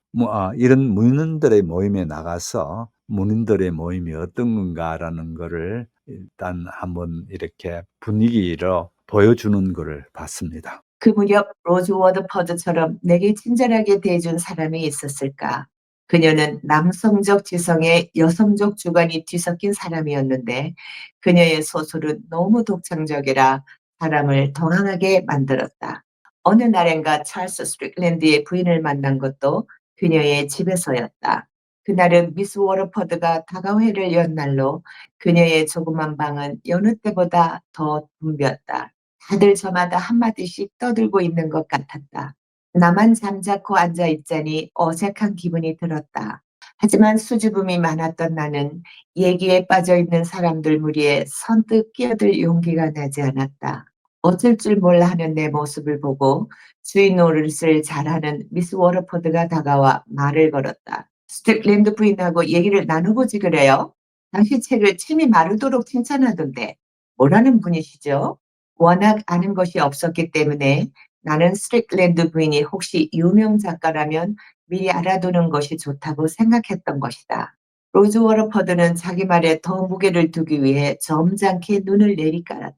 A: 이런 문인들의 모임에 나가서 문인들의 모임이 어떤 건가라는 거를 일단 한번 이렇게 분위기로 보여주는 거를 봤습니다.
D: 그 무렵 로즈 워드퍼드처럼 내게 친절하게 대해준 사람이 있었을까? 그녀는 남성적 지성에 여성적 주관이 뒤섞인 사람이었는데 그녀의 소설은 너무 독창적이라 사람을 당황하게 만들었다. 어느 날엔가 찰스 스트릭랜드의 부인을 만난 것도 그녀의 집에서였다. 그날은 미스 워터퍼드가 다가회를 연 날로 그녀의 조그만 방은 여느 때보다 더 붐볐다. 다들 저마다 한마디씩 떠들고 있는 것 같았다. 나만 잠자코 앉아 있자니 어색한 기분이 들었다. 하지만 수줍음이 많았던 나는 얘기에 빠져 있는 사람들 무리에 선뜻 끼어들 용기가 나지 않았다. 어쩔 줄 몰라 하는 내 모습을 보고 주인 노릇을 잘하는 미스 워터포드가 다가와 말을 걸었다. 스틱랜드 부인하고 얘기를 나눠보지 그래요? 당신 책을 침이 마르도록 칭찬하던데 뭐라는 분이시죠? 워낙 아는 것이 없었기 때문에 나는 스트릭랜드 부인이 혹시 유명 작가라면 미리 알아두는 것이 좋다고 생각했던 것이다. 로즈 워터퍼드는 자기 말에 더 무게를 두기 위해 점잖게 눈을 내리깔았다.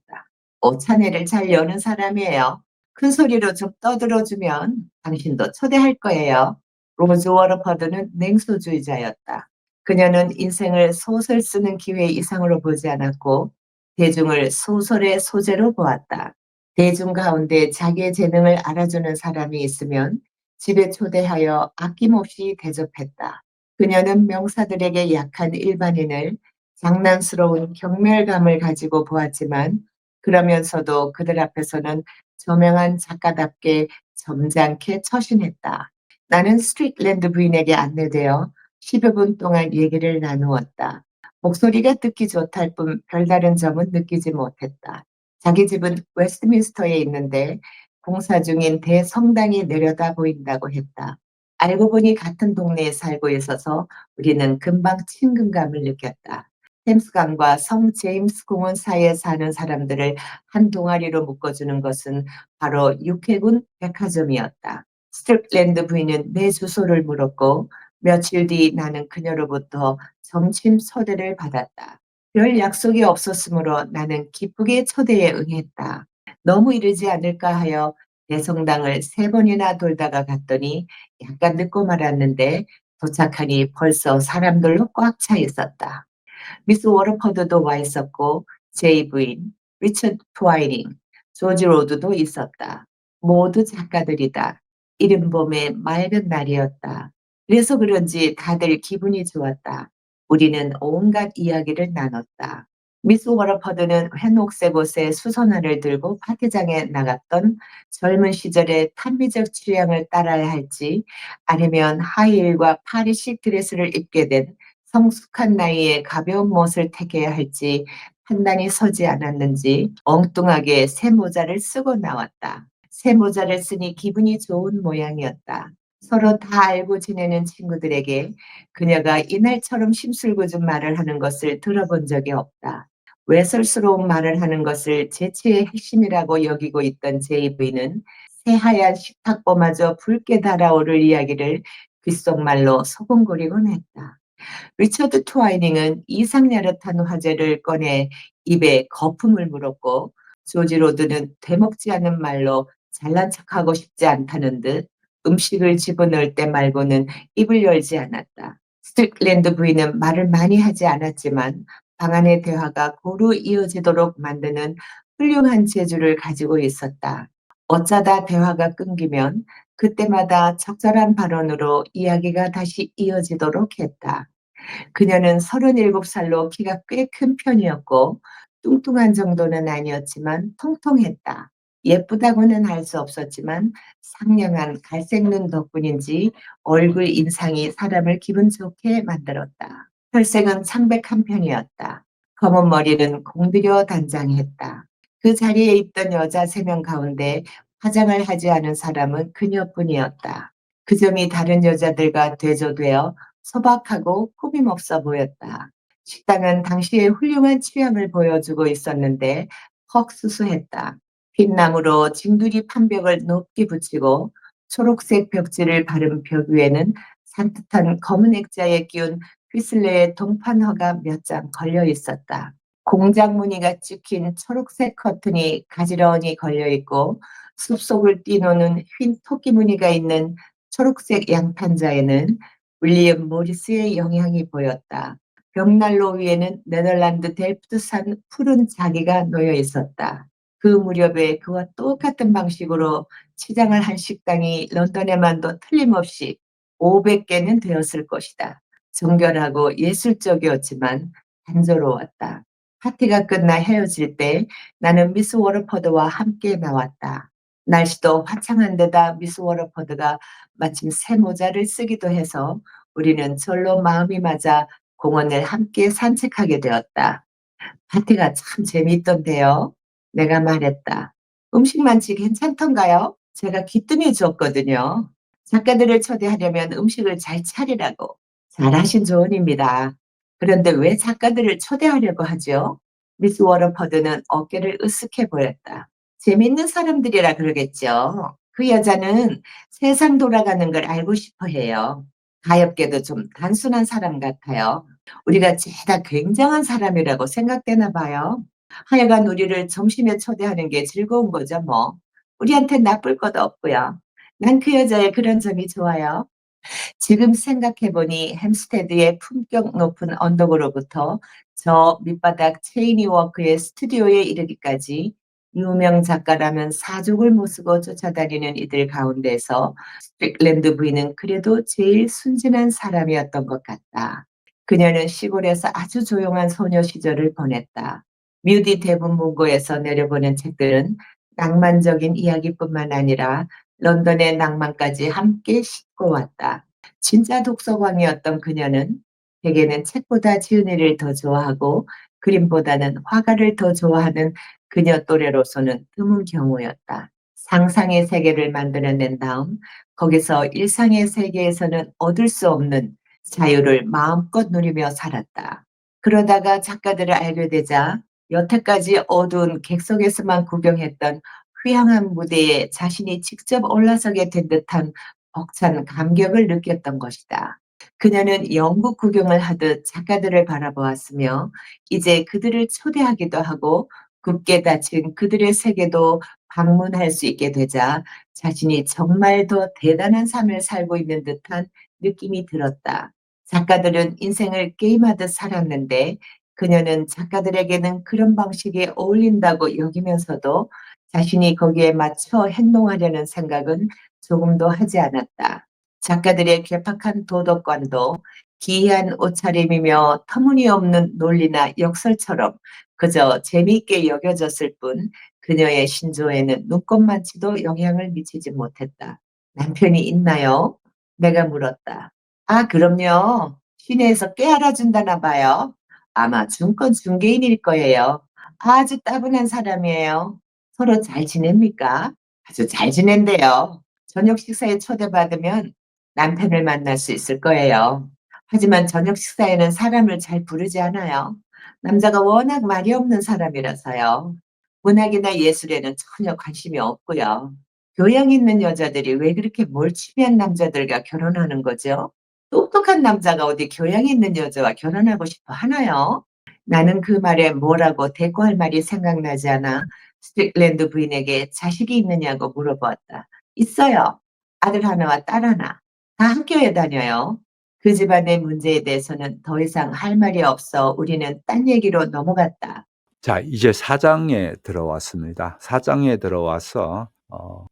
D: 오찬회를 잘 여는 사람이에요. 큰 소리로 좀 떠들어주면 당신도 초대할 거예요. 로즈 워터퍼드는 냉소주의자였다. 그녀는 인생을 소설 쓰는 기회 이상으로 보지 않았고 대중을 소설의 소재로 보았다. 대중 가운데 자기의 재능을 알아주는 사람이 있으면 집에 초대하여 아낌없이 대접했다. 그녀는 명사들에게 약한 일반인을 장난스러운 경멸감을 가지고 보았지만 그러면서도 그들 앞에서는 저명한 작가답게 점잖게 처신했다. 나는 스트릭랜드 부인에게 안내되어 10여 분 동안 얘기를 나누었다. 목소리가 듣기 좋다할 뿐 별다른 점은 느끼지 못했다. 자기 집은 웨스트민스터에 있는데 공사 중인 대성당이 내려다 보인다고 했다. 알고 보니 같은 동네에 살고 있어서 우리는 금방 친근감을 느꼈다. 템스강과 성 제임스 공원 사이에 사는 사람들을 한 동아리로 묶어주는 것은 바로 육해군 백화점이었다. 스트릭랜드 부인은 내 주소를 물었고 며칠 뒤 나는 그녀로부터 점심 초대를 받았다. 별 약속이 없었으므로 나는 기쁘게 초대에 응했다. 너무 이르지 않을까 하여 대성당을 3번이나 돌다가 갔더니 약간 늦고 말았는데 도착하니 벌써 사람들로 꽉 차 있었다. 미스 워터퍼드도 와 있었고 제이 부인, 리처드 트와이닝, 조지 로드도 있었다. 모두 작가들이다. 이른 봄의 맑은 날이었다. 그래서 그런지 다들 기분이 좋았다. 우리는 온갖 이야기를 나눴다. 미스 워터퍼드는 회녹색 옷에 수선화를 들고 파티장에 나갔던 젊은 시절의 탐미적 취향을 따라야 할지 아니면 하이힐과 파리식 드레스를 입게 된 성숙한 나이에 가벼운 멋을 택해야 할지 판단이 서지 않았는지 엉뚱하게 새 모자를 쓰고 나왔다. 새 모자를 쓰니 기분이 좋은 모양이었다. 서로 다 알고 지내는 친구들에게 그녀가 이날처럼 심술궂은 말을 하는 것을 들어본 적이 없다. 외설스러운 말을 하는 것을 재치의 핵심이라고 여기고 있던 제이브이는 새하얀 식탁보마저 붉게 달아오를 이야기를 귓속말로 소곤거리곤 했다. 리처드 트와이닝은 이상야릇한 화제를 꺼내 입에 거품을 물었고 조지 로드는 되먹지 않은 말로 잘난 척하고 싶지 않다는 듯 음식을 집어넣을 때 말고는 입을 열지 않았다. 스틱랜드 부인은 말을 많이 하지 않았지만 방 안의 대화가 고루 이어지도록 만드는 훌륭한 재주를 가지고 있었다. 어쩌다 대화가 끊기면 그때마다 적절한 발언으로 이야기가 다시 이어지도록 했다. 그녀는 37살로 키가 꽤 큰 편이었고 뚱뚱한 정도는 아니었지만 통통했다. 예쁘다고는 할 수 없었지만 상냥한 갈색 눈 덕분인지 얼굴 인상이 사람을 기분 좋게 만들었다. 혈색은 창백한 편이었다. 검은 머리는 공들여 단장했다. 그 자리에 있던 여자 3명 가운데 화장을 하지 않은 사람은 그녀뿐이었다. 그 점이 다른 여자들과 대조되어 소박하고 꾸밈없어 보였다. 식당은 당시의 훌륭한 취향을 보여주고 있었는데 헉 수수했다. 빈나무로 징두리 판벽을 높게 붙이고 초록색 벽지를 바른 벽 위에는 산뜻한 검은 액자에 끼운 휘슬레의 동판허가 몇 장 걸려 있었다. 공장 무늬가 찍힌 초록색 커튼이 가지런히 걸려 있고 숲속을 뛰노는 흰 토끼 무늬가 있는 초록색 양탄자에는 윌리엄 모리스의 영향이 보였다. 벽난로 위에는 네덜란드 델프트산 푸른 자기가 놓여 있었다. 그 무렵에 그와 똑같은 방식으로 치장을 한 식당이 런던에만도 틀림없이 500개는 되었을 것이다. 정결하고 예술적이었지만 단조로웠다. 파티가 끝나 헤어질 때 나는 미스 워터퍼드와 함께 나왔다. 날씨도 화창한 데다 미스 워터퍼드가 마침 새 모자를 쓰기도 해서 우리는 절로 마음이 맞아 공원을 함께 산책하게 되었다. 파티가 참 재미있던데요. 내가 말했다. 음식 맛이 괜찮던가요? 제가 기뜸이 줬거든요. 작가들을 초대하려면 음식을 잘 차리라고. 잘하신 조언입니다. 그런데 왜 작가들을 초대하려고 하죠? 미스 워터퍼드는 어깨를 으쓱해 보였다. 재밌는 사람들이라 그러겠죠. 그 여자는 세상 돌아가는 걸 알고 싶어 해요. 가엾게도 좀 단순한 사람 같아요. 우리가 죄다 굉장한 사람이라고 생각되나 봐요. 하여간 우리를 점심에 초대하는 게 즐거운 거죠, 뭐. 우리한텐 나쁠 것도 없고요. 난 그 여자의 그런 점이 좋아요. 지금 생각해보니 햄스테드의 품격 높은 언덕으로부터 저 밑바닥 체이니워크의 스튜디오에 이르기까지 유명 작가라면 사족을 못쓰고 쫓아다니는 이들 가운데서 스트릭랜드 부인은 그래도 제일 순진한 사람이었던 것 같다. 그녀는 시골에서 아주 조용한 소녀 시절을 보냈다. 뮤디 대분 문고에서 내려보낸 책들은 낭만적인 이야기뿐만 아니라 런던의 낭만까지 함께 싣고 왔다. 진짜 독서광이었던 그녀는 대개는 책보다 지은이를 더 좋아하고 그림보다는 화가를 더 좋아하는 그녀 또래로서는 드문 경우였다. 상상의 세계를 만들어낸 다음 거기서 일상의 세계에서는 얻을 수 없는 자유를 마음껏 누리며 살았다. 그러다가 작가들을 알게 되자 여태까지 어두운 객석에서만 구경했던 휘황한 무대에 자신이 직접 올라서게 된 듯한 벅찬 감격을 느꼈던 것이다. 그녀는 영국 구경을 하듯 작가들을 바라보았으며 이제 그들을 초대하기도 하고 굳게 닫힌 그들의 세계도 방문할 수 있게 되자 자신이 정말 더 대단한 삶을 살고 있는 듯한 느낌이 들었다. 작가들은 인생을 게임하듯 살았는데 그녀는 작가들에게는 그런 방식이 어울린다고 여기면서도 자신이 거기에 맞춰 행동하려는 생각은 조금도 하지 않았다. 작가들의 괴팍한 도덕관도 기이한 옷차림이며 터무니없는 논리나 역설처럼 그저 재미있게 여겨졌을 뿐 그녀의 신조에는 눈꼽만치도 영향을 미치지 못했다. 남편이 있나요? 내가 물었다. 아, 그럼요. 시내에서 꽤 알아준다나 봐요. 아마 증권 중개인일 거예요. 아주 따분한 사람이에요. 서로 잘 지냅니까? 아주 잘 지낸대요. 저녁 식사에 초대받으면 남편을 만날 수 있을 거예요. 하지만 저녁 식사에는 사람을 잘 부르지 않아요. 남자가 워낙 말이 없는 사람이라서요. 문학이나 예술에는 전혀 관심이 없고요. 교양 있는 여자들이 왜 그렇게 몰치미한 남자들과 결혼하는 거죠? 똑똑한 남자가 어디 교양 있는 여자와 결혼하고 싶어 하나요? 나는 그 말에 뭐라고 대꾸할 말이 생각나지 않아 스틱랜드 부인에게 자식이 있느냐고 물어보았다. 있어요. 아들 하나와 딸 하나. 다 학교에 다녀요. 그 집안의 문제에 대해서는 더 이상 할 말이 없어 우리는 딴 얘기로 넘어갔다.
A: 자, 이제 4장에 들어왔습니다. 4장에 들어와서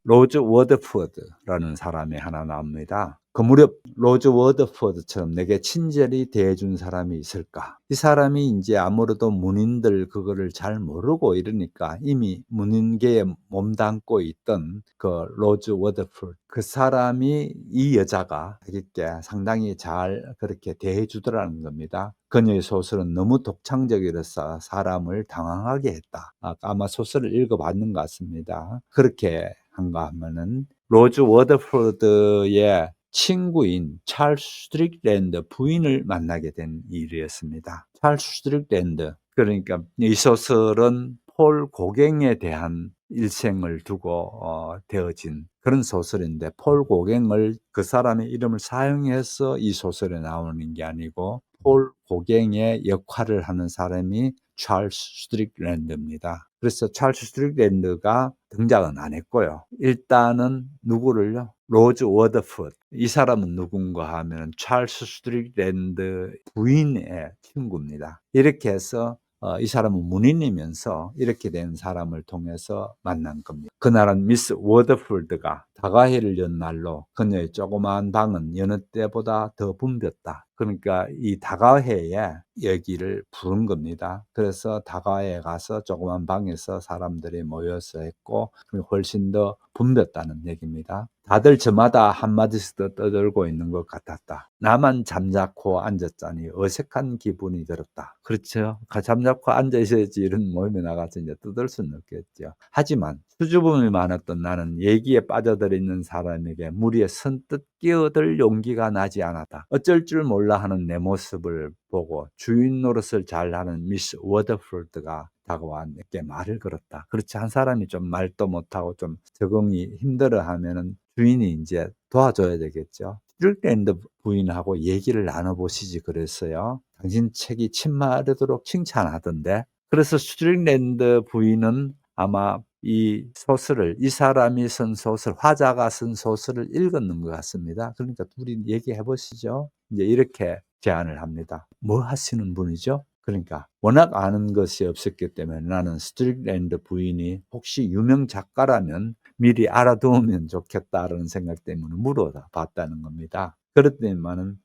A: 로즈 워드포드라는 사람이 하나 나옵니다. 그 무렵 로즈 워드포드처럼 내게 친절히 대해준 사람이 있을까? 이 사람이 이제 아무래도 문인들 그거를 잘 모르고 이러니까 이미 문인계에 몸담고 있던 그 로즈 워드포드 그 사람이 이 여자가 자기께 상당히 잘 그렇게 대해주더라는 겁니다. 그녀의 소설은 너무 독창적이라서 사람을 당황하게 했다. 아마 소설을 읽어봤는 것 같습니다. 그렇게 한가 하면은 로즈 워드포드의 친구인 찰스 스트릭랜드 부인을 만나게 된 일이었습니다. 찰스 스트릭랜드 그러니까 이 소설은 폴 고갱에 대한 일생을 두고 되어진 그런 소설인데 폴 고갱을 그 사람의 이름을 사용해서 이 소설에 나오는 게 아니고 폴 고갱의 역할을 하는 사람이 찰스 스트릭랜드입니다. 그래서 찰스 스트릭랜드가 등장은 안 했고요. 일단은 누구를요? 로즈 워드포드. 이 사람은 누군가 하면 찰스 스트릭랜드 부인의 친구입니다. 이렇게 해서 이 사람은 문인이면서 이렇게 된 사람을 통해서 만난 겁니다. 그날은 미스 워드폴드가 다과회를 연 날로 그녀의 조그마한 방은 여느 때보다 더 붐볐다. 그러니까 이 다과회에 여기를 부른 겁니다. 그래서 다과회에 가서 조그만 방에서 사람들이 모여서 했고 훨씬 더 붐볐다는 얘기입니다. 다들 저마다 한마디씩 더 떠들고 있는 것 같았다. 나만 잠자코 앉았자니 어색한 기분이 들었다. 그렇죠. 잠자코 앉아 있어야지 이런 모임에 나가서 이제 떠들 수는 없겠죠. 하지만 수줍음이 많았던 나는 얘기에 빠져들어 있는 사람에게 무리에 선뜻 끼어들 용기가 나지 않았다. 어쩔 줄 몰라 하는 내 모습을 보고 주인 노릇을 잘하는 미스 워더폴드가 다가와 내게 말을 걸었다. 그렇지 한 사람이 좀 말도 못하고 좀 적응이 힘들어 하면은 주인이 이제 도와줘야 되겠죠. 스트릭랜드 부인하고 얘기를 나눠보시지 그랬어요. 당신 책이 침마르도록 칭찬하던데. 그래서 스트릭랜드 부인은 아마 이 소설을 이 사람이 쓴 소설, 화자가 쓴 소설을 읽었는 것 같습니다. 그러니까 둘이 얘기해 보시죠. 이제 이렇게 제안을 합니다. 뭐 하시는 분이죠? 그러니까 워낙 아는 것이 없었기 때문에 나는 스트릭랜드 부인이 혹시 유명 작가라면 미리 알아두면 좋겠다라는 생각 때문에 물어봤다는 겁니다. 그렇더니만은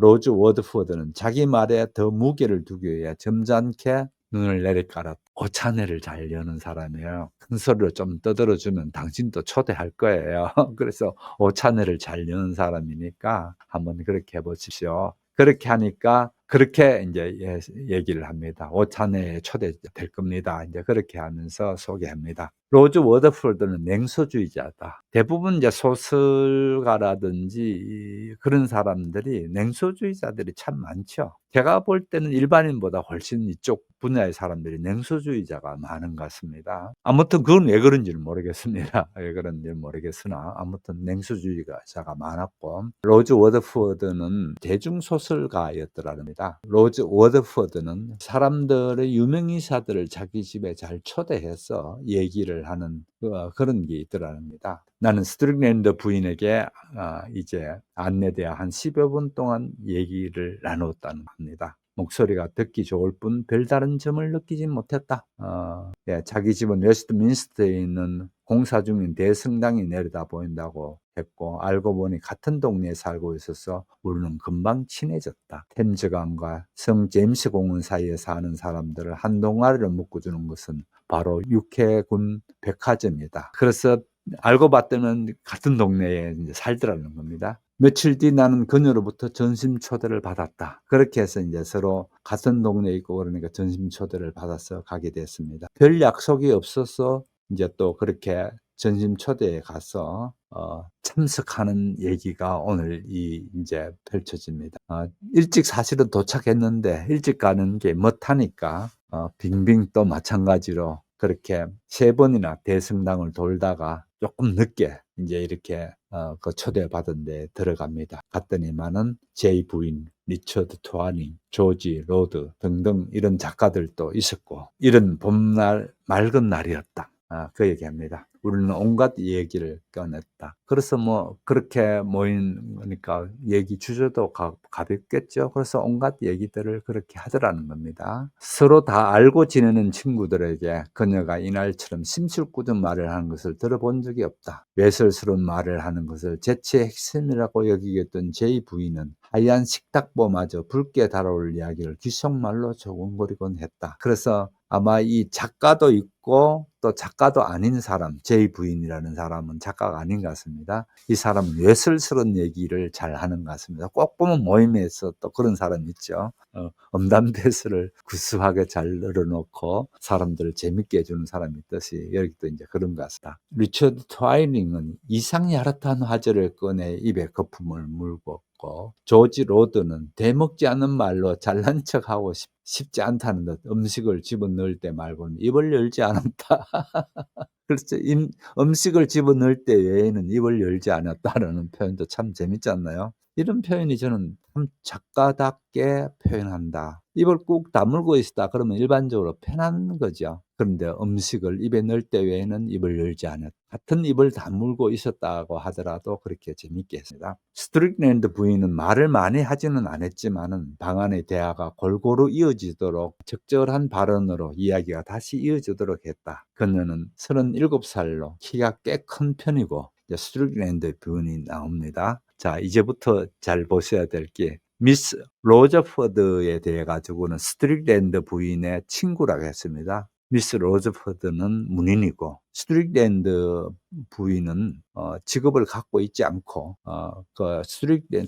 A: 로즈 워드포드는 자기 말에 더 무게를 두기 위해 점잖게 눈을 내리깔아 오찬회를 잘 여는 사람이에요. 큰 소리로 좀 떠들어주면 당신도 초대할 거예요. 그래서 오찬회를 잘 여는 사람이니까 한번 그렇게 해보십시오. 그렇게 하니까 그렇게 이제 얘기를 합니다. 오찬회에 초대될 겁니다. 이제 그렇게 하면서 소개합니다. 로즈 워더폴드는 냉소주의자다. 대부분 이제 소설가라든지 그런 사람들이 냉소주의자들이 참 많죠. 제가 볼 때는 일반인보다 훨씬 이쪽 분야의 사람들이 냉소주의자가 많은 것 같습니다. 아무튼 그건 왜 그런지는 모르겠습니다. 왜 그런지는 모르겠으나 아무튼 냉소주의자가 많았고, 로즈 워더포드는 대중소설가였더랍니다. 로즈 워더포드는 사람들의 유명인사들을 자기 집에 잘 초대해서 얘기를 하는 그런 게 있더랍니다. 나는 스트릭랜드 부인에게 이제 안내되어 한 10여 분 동안 얘기를 나누었다는 겁니다. 목소리가 듣기 좋을 뿐 별다른 점을 느끼지 못했다. 자기 집은 웨스트민스터에 있는 공사 중인 대성당이 내려다 보인다고 했고, 알고 보니 같은 동네에 살고 있어서 우리는 금방 친해졌다. 템즈강과 성 제임스 공원 사이에 사는 사람들을 한 동아리로 묶어주는 것은 바로 육해군 백화점이다. 그래서 알고 봤더니 같은 동네에 이제 살더라는 겁니다. 며칠 뒤 나는 그녀로부터 전심 초대를 받았다. 그렇게 해서 이제 서로 같은 동네에 있고 그러니까 전심 초대를 받아서 가게 됐습니다. 별 약속이 없어서 이제 또 그렇게 전심 초대에 가서 참석하는 얘기가 오늘 이제 펼쳐집니다. 일찍 사실은 도착했는데 일찍 가는 게 못하니까 빙빙 또 마찬가지로 그렇게 3번이나 대성당을 돌다가 조금 늦게 이제 이렇게 그 초대받은 데 들어갑니다. 갔더니만은 제이 부인, 리처드 토아닝, 조지 로드 등등 이런 작가들도 있었고, 이런 봄날 맑은 날이었다. 그 얘기합니다. 우리는 온갖 얘기를 꺼냈다. 그래서 뭐 그렇게 모인 거니까 얘기 주제도 가볍겠죠. 그래서 온갖 얘기들을 그렇게 하더라는 겁니다. 서로 다 알고 지내는 친구들에게 그녀가 이날처럼 심술궂은 말을 하는 것을 들어본 적이 없다. 외설스러운 말을 하는 것을 재치의 핵심이라고 여기겠던 제이 부인은 하얀 식탁보마저 붉게 달아올 이야기를 귀속말로 조근거리곤 했다. 그래서 아마 이 작가도 있고 또 작가도 아닌 사람, 제이 부인이라는 사람은 작가가 아닌 것 같습니다. 이 사람은 외설스러운 얘기를 잘 하는 것 같습니다. 꼭 보면 모임에서 또 그런 사람 있죠. 엄담배설을 구수하게 잘 늘어놓고 사람들을 재밌게 해주는 사람이 있듯이 여기도 이제 그런 것 같습니다. 리처드 트와이닝은 이상 야릇한 화제를 꺼내 입에 거품을 물고, 조지 로드는 대먹지 않은 말로 잘난 척하고 쉽지 않다는 듯 음식을 집어넣을 때 말고는 입을 열지 않았다. 그렇죠. 음식을 집어넣을 때 외에는 입을 열지 않았다라는 표현도 참 재밌지 않나요? 이런 표현이 저는 참 작가답게 표현한다. 입을 꾹 다물고 있다 그러면 일반적으로 편한 거죠. 그런데 음식을 입에 넣을 때 외에는 입을 열지 않았다. 같은 입을 다물고 있었다고 하더라도 그렇게 재밌게 했습니다. 스트릭랜드 부인은 말을 많이 하지는 않았지만은 방 안의 대화가 골고루 이어지도록 적절한 발언으로 이야기가 다시 이어지도록 했다. 그녀는 37살로 키가 꽤 큰 편이고, 스트릭랜드 부인이 나옵니다. 자, 이제부터 잘 보셔야 될 게 미스 로저포드에 대해 가지고는 스트릭랜드 부인의 친구라고 했습니다. 미스 로저포드는 문인이고 스트릭랜드 부인은 직업을 갖고 있지 않고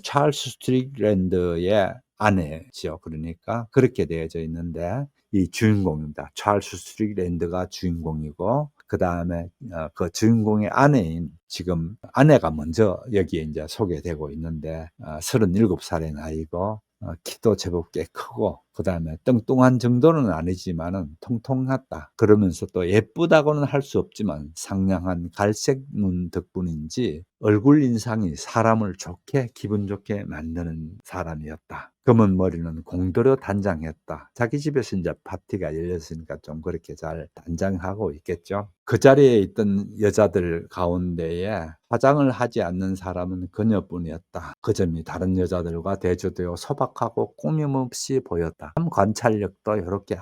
A: 찰스 스트릭랜드의 아내죠. 그러니까 그렇게 되어져 있는데 이 주인공입니다. 찰스 스트릭랜드가 주인공이고 그 다음에 그 주인공의 아내인 지금 아내가 먼저 여기에 이제 소개되고 있는데 37살의 나이고 키도 제법 꽤 크고 그 다음에 뚱뚱한 정도는 아니지만은 통통하다. 그러면서 또 예쁘다고는 할 수 없지만 상냥한 갈색 눈 덕분인지 얼굴 인상이 사람을 좋게 기분 좋게 만드는 사람이었다. 검은 머리는 공도려 단장했다. 자기 집에서 이제 파티가 열렸으니까 좀 그렇게 잘 단장하고 있겠죠. 그 자리에 있던 여자들 가운데에 화장을 하지 않는 사람은 그녀뿐이었다. 그 점이 다른 여자들과 대조되어 소박하고 꾸밈 없이 보였다. 있다. 참 관찰력도 이렇게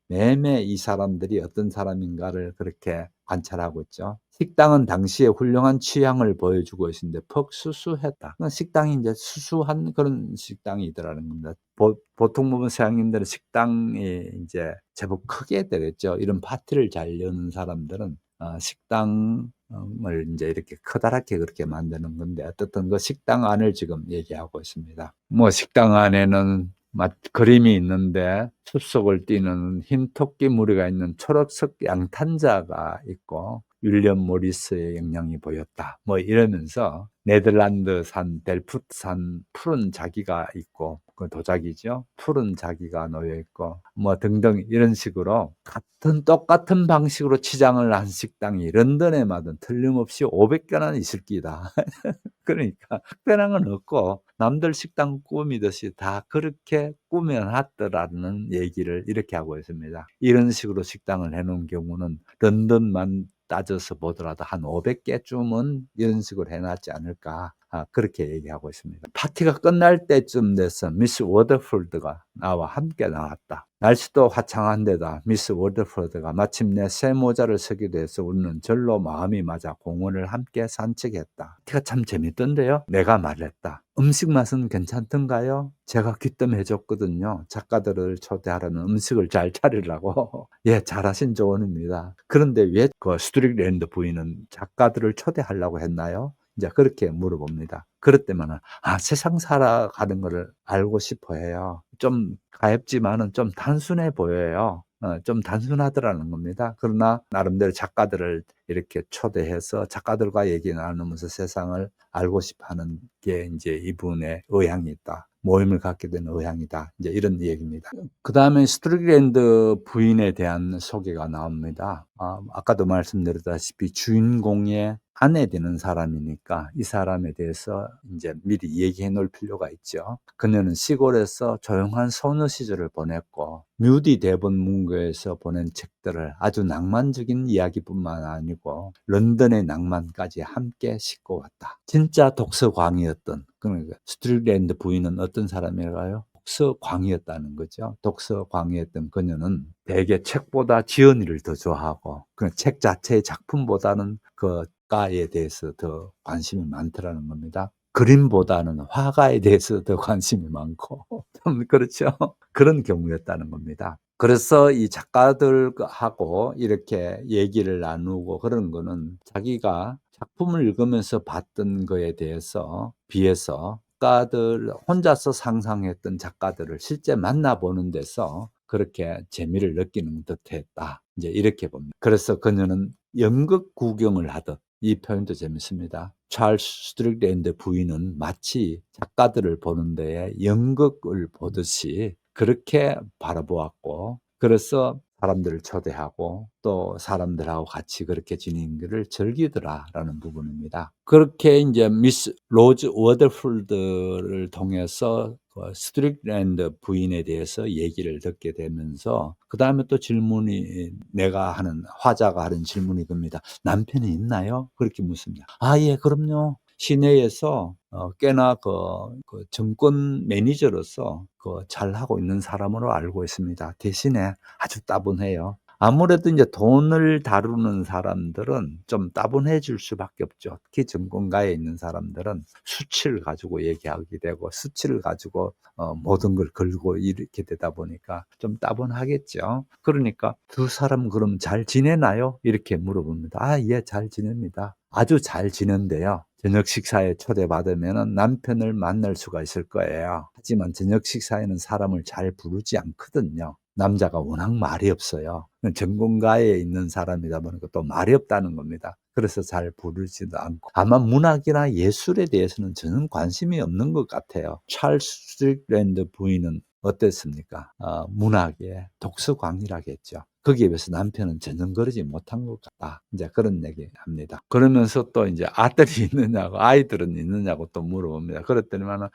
A: 매매 이 사람들이 어떤 사람인가를 그렇게 관찰하고 있죠. 식당은 당시에 훌륭한 취향을 보여주고 있었는데 퍽 수수했다. 식당이 이제 수수한 그런 식당이더라는 겁니다. 보통 보면 서양인들은 식당이 이제 제법 크게 되겠죠. 이런 파티를 잘 여는 사람들은 식당을 이제 이렇게 커다랗게 그렇게 만드는 건데 어떻든 그 식당 안을 지금 얘기하고 있습니다. 뭐 식당 안에는 그림이 있는데 숲속을 뛰는 흰 토끼 무리가 있는 초록색 양탄자가 있고 윌리엄 모리스의 영향이 보였다. 뭐 이러면서 네덜란드산 델프트산 푸른 자기가 있고 그 도자기죠. 푸른 자기가 놓여 있고 뭐 등등 이런 식으로 똑같은 방식으로 치장을 한 식당이 런던에마다 틀림없이 500개나 있을 끼다. 그러니까 특별한 건 없고 남들 식당 꾸미듯이 다 그렇게 꾸며놨더라는 얘기를 이렇게 하고 있습니다. 이런 식으로 식당을 해놓은 경우는 런던만 따져서 보더라도 한 500개쯤은 이런 식으로 해놨지 않을까. 그렇게 얘기하고 있습니다. 파티가 끝날 때쯤 돼서 미스 워더폴드가 나와 함께 나왔다. 날씨도 화창한 데다 미스 워더폴드가 마침내 새 모자를 쓰기도 해서 우리는 절로 마음이 맞아 공원을 함께 산책했다. 파티가 참 재밌던데요. 내가 말했다. 음식 맛은 괜찮던가요? 제가 귀뜸해줬거든요. 작가들을 초대하라는 음식을 잘 차리라고. 예, 잘하신 조언입니다. 그런데 왜 그 스트릭랜드 부인은 작가들을 초대하려고 했나요? 이제 그렇게 물어봅니다. 그럴 때마다 세상 살아가는 거를 알고 싶어 해요. 좀 가엾지만은 좀 단순해 보여요. 좀 단순하더라는 겁니다. 그러나 나름대로 작가들을 이렇게 초대해서 작가들과 얘기 나누면서 세상을 알고 싶어 하는 게 이제 이분의 의향이 있다. 모임을 갖게 된 의향이다. 이제 이런 얘기입니다. 그 다음에 스트릭랜드 부인에 대한 소개가 나옵니다. 아까도 말씀드렸다시피 주인공의 아내 되는 사람이니까 이 사람에 대해서 이제 미리 얘기해 놓을 필요가 있죠. 그녀는 시골에서 조용한 소녀 시절을 보냈고 뮤디 대본 문고에서 보낸 책들을 아주 낭만적인 이야기뿐만 아니고 런던의 낭만까지 함께 싣고 왔다. 진짜 독서광이었던 그러니까 스트릭랜드 부인은 어떤 사람일까요? 독서광이었다는 거죠. 독서광이었던 그녀는 대개 책보다 지은이를 더 좋아하고 그 책 자체의 작품보다는 그 가에 대해서 더 관심이 많더라는 겁니다. 그림보다는 화가에 대해서 더 관심이 많고 좀 그렇죠. 그런 경우였다는 겁니다. 그래서 이 작가들하고 이렇게 얘기를 나누고 그런 거는 자기가 작품을 읽으면서 봤던 거에 대해서 비해서 작가들 혼자서 상상했던 작가들을 실제 만나보는 데서 그렇게 재미를 느끼는 듯했다. 이제 이렇게 봅니다. 그래서 그녀는 연극 구경을 하듯 이 표현도 재밌습니다. 찰스 스트릭랜드 부인은 마치 작가들을 보는 데에 연극을 보듯이 그렇게 바라보았고 그래서 사람들을 초대하고 또 사람들하고 같이 그렇게 지내는 것을 즐기더라라는 부분입니다. 그렇게 이제 미스 로즈 워더폴드를 통해서 스트릭랜드 부인에 대해서 얘기를 듣게 되면서 그 다음에 또 질문이 내가 하는 화자가 하는 질문이 겁니다. 남편이 있나요? 그렇게 묻습니다. 예, 그럼요. 시내에서 꽤나 그 정권 매니저로서 잘하고 있는 사람으로 알고 있습니다. 대신에 아주 따분해요. 아무래도 이제 돈을 다루는 사람들은 좀 따분해질 수밖에 없죠. 특히 정권가에 있는 사람들은 수치를 가지고 얘기하게 되고 수치를 가지고 모든 걸 걸고 이렇게 되다 보니까 좀 따분하겠죠. 그러니까 두 사람 그럼 잘 지내나요? 이렇게 물어봅니다. 예, 잘 지냅니다. 아주 잘 지낸대요. 저녁 식사에 초대받으면 남편을 만날 수가 있을 거예요. 하지만 저녁 식사에는 사람을 잘 부르지 않거든요. 남자가 워낙 말이 없어요. 전공가에 있는 사람이다 보니까 또 말이 없다는 겁니다. 그래서 잘 부르지도 않고 아마 문학이나 예술에 대해서는 저는 관심이 없는 것 같아요. 찰스 스트릭랜드 부인은 어땠습니까? 문학의 독서광이라겠죠. 거기에 비해서 남편은 전전거리지 못한 것 같다. 이제 그런 얘기 합니다. 그러면서 또 이제 아들이 있느냐고, 아이들은 있느냐고 또 물어봅니다. 그랬더니만은,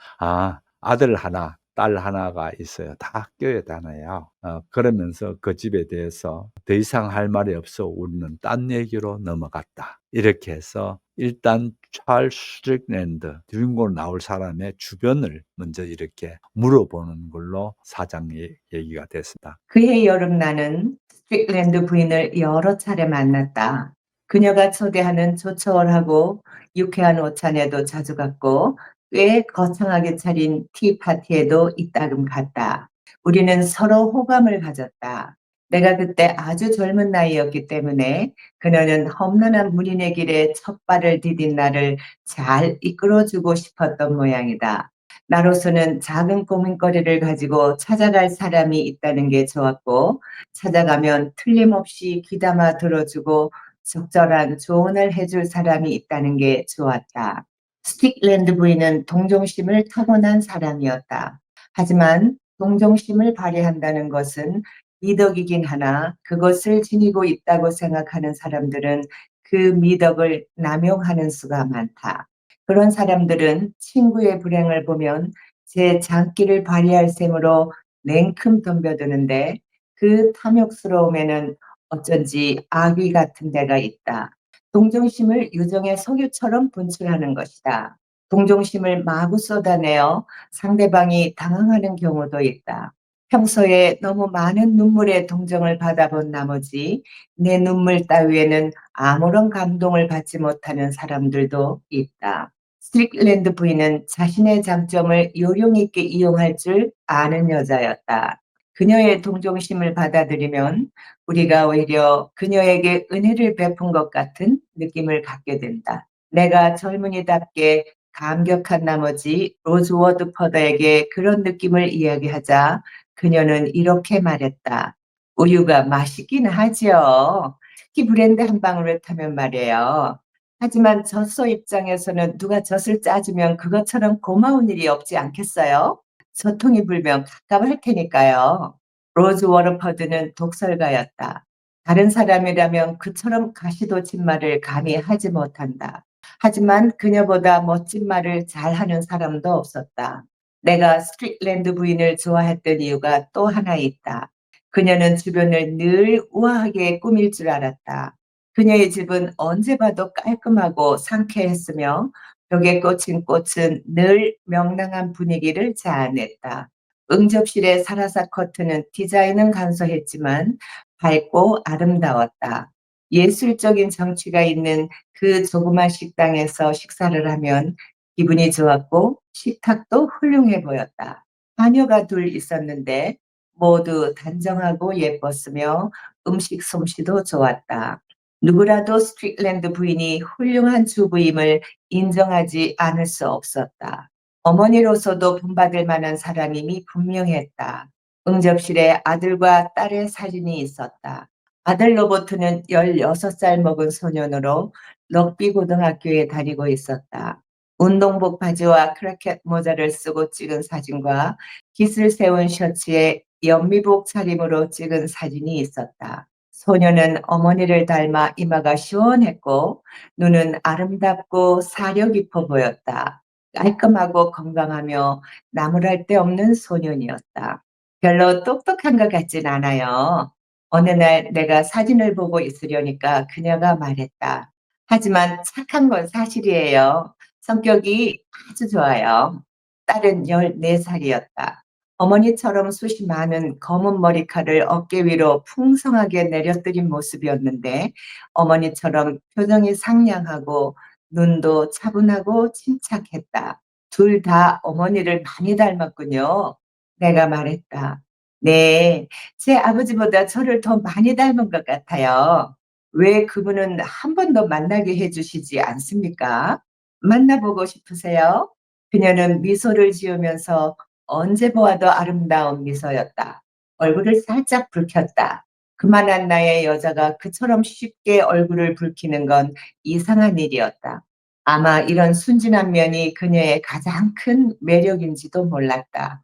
A: 아들 하나, 딸 하나가 있어요. 다 학교에 다녀요. 그러면서 그 집에 대해서 "더 이상 할 말이 없어. 우리는 딴 얘기로 넘어갔다." 이렇게 해서 일단 찰스 스트릭랜드 주인공으로 나올 사람의 주변을 먼저 이렇게 물어보는 걸로 사장 얘기가 됐습니다.
D: 그해 여름 나는 스트릭랜드 부인을 여러 차례 만났다. 그녀가 초대하는 조촐하고 유쾌한 오찬에도 자주 갔고 꽤 거창하게 차린 티파티에도 이따금 갔다. 우리는 서로 호감을 가졌다. 내가 그때 아주 젊은 나이였기 때문에 그녀는 험난한 문인의 길에 첫 발을 디딘 나를 잘 이끌어주고 싶었던 모양이다. 나로서는 작은 고민거리를 가지고 찾아갈 사람이 있다는 게 좋았고, 찾아가면 틀림없이 귀담아 들어주고 적절한 조언을 해줄 사람이 있다는 게 좋았다. 스틱랜드 부인은 동정심을 타고난 사람이었다. 하지만 동정심을 발휘한다는 것은 미덕이긴 하나 그것을 지니고 있다고 생각하는 사람들은 그 미덕을 남용하는 수가 많다. 그런 사람들은 친구의 불행을 보면 제 장기를 발휘할 셈으로 냉큼 덤벼드는데 그 탐욕스러움에는 어쩐지 악의 같은 데가 있다. 동정심을 유정의 석유처럼 분출하는 것이다. 동정심을 마구 쏟아내어 상대방이 당황하는 경우도 있다. 평소에 너무 많은 눈물의 동정을 받아본 나머지 내 눈물 따위에는 아무런 감동을 받지 못하는 사람들도 있다. 스트릭랜드 부인은 자신의 장점을 요령 있게 이용할 줄 아는 여자였다. 그녀의 동정심을 받아들이면 우리가 오히려 그녀에게 은혜를 베푼 것 같은 느낌을 갖게 된다. 내가 젊은이답게 감격한 나머지 로즈워드 퍼더에게 그런 느낌을 이야기하자 그녀는 이렇게 말했다. 우유가 맛있긴 하지요. 특히 브랜드 한 방울을 타면 말이에요. 하지만 젖소 입장에서는 누가 젖을 짜주면 그것처럼 고마운 일이 없지 않겠어요? 저통이 불면 갑갑할 테니까요. 로즈 워터퍼드는 독설가였다. 다른 사람이라면 그처럼 가시돋친 말을 감히 하지 못한다. 하지만 그녀보다 멋진 말을 잘하는 사람도 없었다. 내가 스트릭랜드 부인을 좋아했던 이유가 또 하나 있다. 그녀는 주변을 늘 우아하게 꾸밀 줄 알았다. 그녀의 집은 언제 봐도 깔끔하고 상쾌했으며 벽에 꽂힌 꽃은 늘 명랑한 분위기를 자아냈다. 응접실의 사라사 커튼은 디자인은 간소했지만 밝고 아름다웠다. 예술적인 정취가 있는 그 조그만 식당에서 식사를 하면 기분이 좋았고 식탁도 훌륭해 보였다. 자녀가 둘 있었는데 모두 단정하고 예뻤으며 음식 솜씨도 좋았다. 누구라도 스트릭랜드 부인이 훌륭한 주부임을 인정하지 않을 수 없었다. 어머니로서도 본받을 만한 사람임이 분명했다. 응접실에 아들과 딸의 사진이 있었다. 아들 로버트는 16살 먹은 소년으로 럭비 고등학교에 다니고 있었다. 운동복 바지와 크라켓 모자를 쓰고 찍은 사진과 깃을 세운 셔츠에 연미복 차림으로 찍은 사진이 있었다. 소녀는 어머니를 닮아 이마가 시원했고 눈은 아름답고 사려 깊어 보였다. 깔끔하고 건강하며 나무랄 데 없는 소년이었다. 별로 똑똑한 것 같진 않아요. 어느 날 내가 사진을 보고 있으려니까 그녀가 말했다. 하지만 착한 건 사실이에요. 성격이 아주 좋아요. 딸은 14살이었다. 어머니처럼 숱이 많은 검은 머리카락을 어깨 위로 풍성하게 내려뜨린 모습이었는데 어머니처럼 표정이 상냥하고 눈도 차분하고 침착했다. 둘 다 어머니를 많이 닮았군요. 내가 말했다. 네, 제 아버지보다 저를 더 많이 닮은 것 같아요. 왜 그분은 한 번 더 만나게 해주시지 않습니까? 만나보고 싶으세요? 그녀는 미소를 지으면서 언제 보아도 아름다운 미소였다. 얼굴을 살짝 붉혔다. 그만한 나이의 여자가 그처럼 쉽게 얼굴을 붉히는 건 이상한 일이었다. 아마 이런 순진한 면이 그녀의 가장 큰 매력인지도 몰랐다.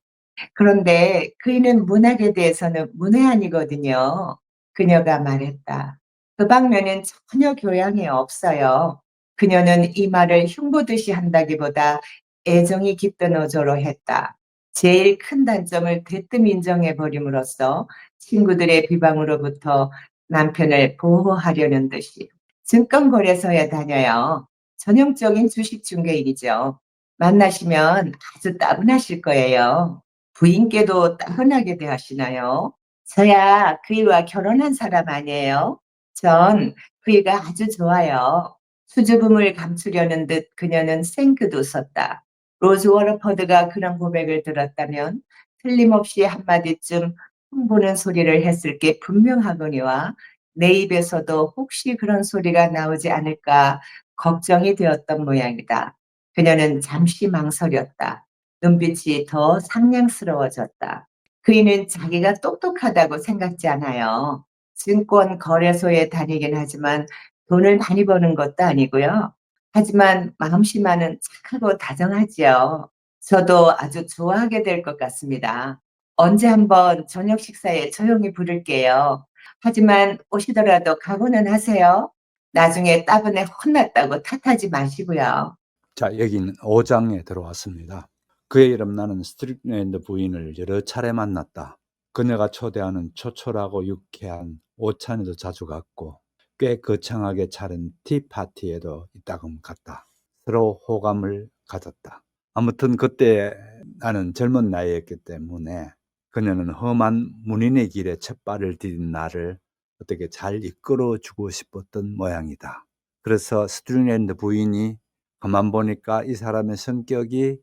D: 그런데 그이는 문학에 대해서는 문외한이거든요. 그녀가 말했다. 그 방면은 전혀 교양이 없어요. 그녀는 이 말을 흉보듯이 한다기보다 애정이 깃든 어조로 했다. 제일 큰 단점을 대뜸 인정해버림으로써 친구들의 비방으로부터 남편을 보호하려는 듯이 증권거래소에 다녀요. 전형적인 주식 중개인이죠. 만나시면 아주 따분하실 거예요. 부인께도 따분하게 대하시나요? 저야 그이와 결혼한 사람 아니에요. 전 그이가 아주 좋아요. 수줍음을 감추려는 듯 그녀는 생긋 웃었다. 로즈 워터퍼드가 그런 고백을 들었다면 틀림없이 한마디쯤 흠보는 소리를 했을 게 분명하거니와 내 입에서도 혹시 그런 소리가 나오지 않을까 걱정이 되었던 모양이다. 그녀는 잠시 망설였다. 눈빛이 더 상냥스러워졌다. 그이는 자기가 똑똑하다고 생각지 않아요. 증권 거래소에 다니긴 하지만 돈을 많이 버는 것도 아니고요. 하지만 마음씨만은 착하고 다정하지요. 저도 아주 좋아하게 될 것 같습니다. 언제 한번 저녁 식사에 조용히 부를게요. 하지만 오시더라도 각오는 하세요. 나중에 따분해 혼났다고 탓하지 마시고요.
A: 자, 여기는 5장에 들어왔습니다. 그의 이름 나는 스트릭랜드 부인을 여러 차례 만났다. 그녀가 초대하는 초촐하고 유쾌한 오찬에도 자주 갔고 꽤 거창하게 차린 티파티에도 이따금 갔다. 서로 호감을 가졌다. 아무튼 그때 나는 젊은 나이였기 때문에 그녀는 험한 문인의 길에 첫 발을 디딘 나를 어떻게 잘 이끌어주고 싶었던 모양이다. 그래서 스트릭랜드 부인이 가만 보니까 이 사람의 성격이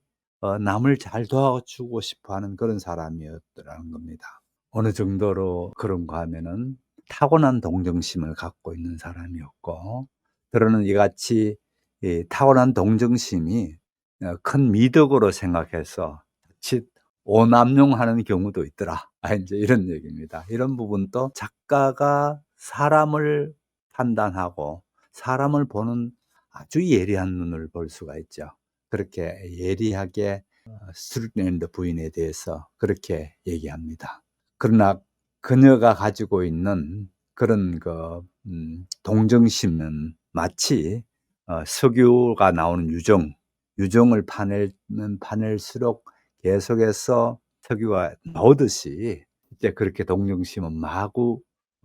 A: 남을 잘 도와주고 싶어하는 그런 사람이었더라는 겁니다. 어느 정도로 그런가 하면은 타고난 동정심을 갖고 있는 사람이었고, 들어는 이같이 이 타고난 동정심이 큰 미덕으로 생각해서 자칫 오남용하는 경우도 있더라. 이제 이런 얘기입니다. 이런 부분도 작가가 사람을 판단하고 사람을 보는 아주 예리한 눈을 볼 수가 있죠. 그렇게 예리하게 스트릭랜드 부인에 대해서 그렇게 얘기합니다. 그러나 그녀가 가지고 있는 그런 동정심은 마치 석유가 나오는 유정을 파낼수록 계속해서 석유가 나오듯이 이제 그렇게 동정심은 마구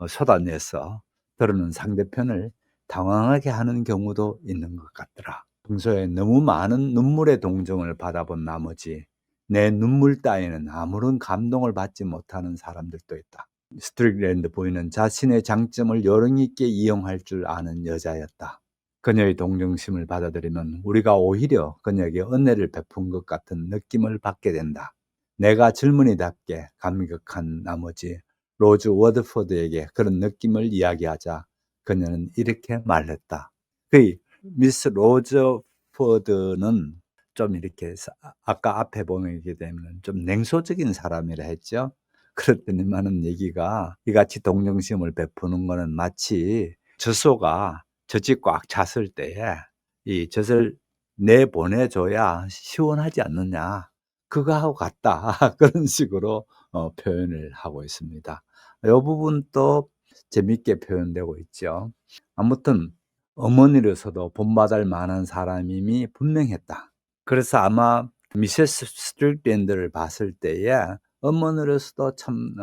A: 쏟아내서 들어는 상대편을 당황하게 하는 경우도 있는 것 같더라. 평소에 너무 많은 눈물의 동정을 받아본 나머지 내 눈물 따위는 아무런 감동을 받지 못하는 사람들도 있다. 스트릭랜드 부인은 자신의 장점을 요령 있게 이용할 줄 아는 여자였다. 그녀의 동정심을 받아들이면 우리가 오히려 그녀에게 은혜를 베푼 것 같은 느낌을 받게 된다. 내가 젊은이답게 감격한 나머지 로즈 워드포드에게 그런 느낌을 이야기하자 그녀는 이렇게 말했다. 그 미스 로즈포드는 좀 이렇게 아까 앞에 보게 되면 좀 냉소적인 사람이라 했죠. 그랬더니만은 얘기가 이같이 동정심을 베푸는 거는 마치 젖소가 젖이 꽉 찼을 때에 이 젖을 내보내줘야 시원하지 않느냐. 그거하고 같다. 그런 식으로 표현을 하고 있습니다. 이 부분도 재밌게 표현되고 있죠. 아무튼 어머니로서도 본받을 만한 사람임이 분명했다. 그래서 아마 미세스 스트릭랜드를 봤을 때에 어머니로서도 참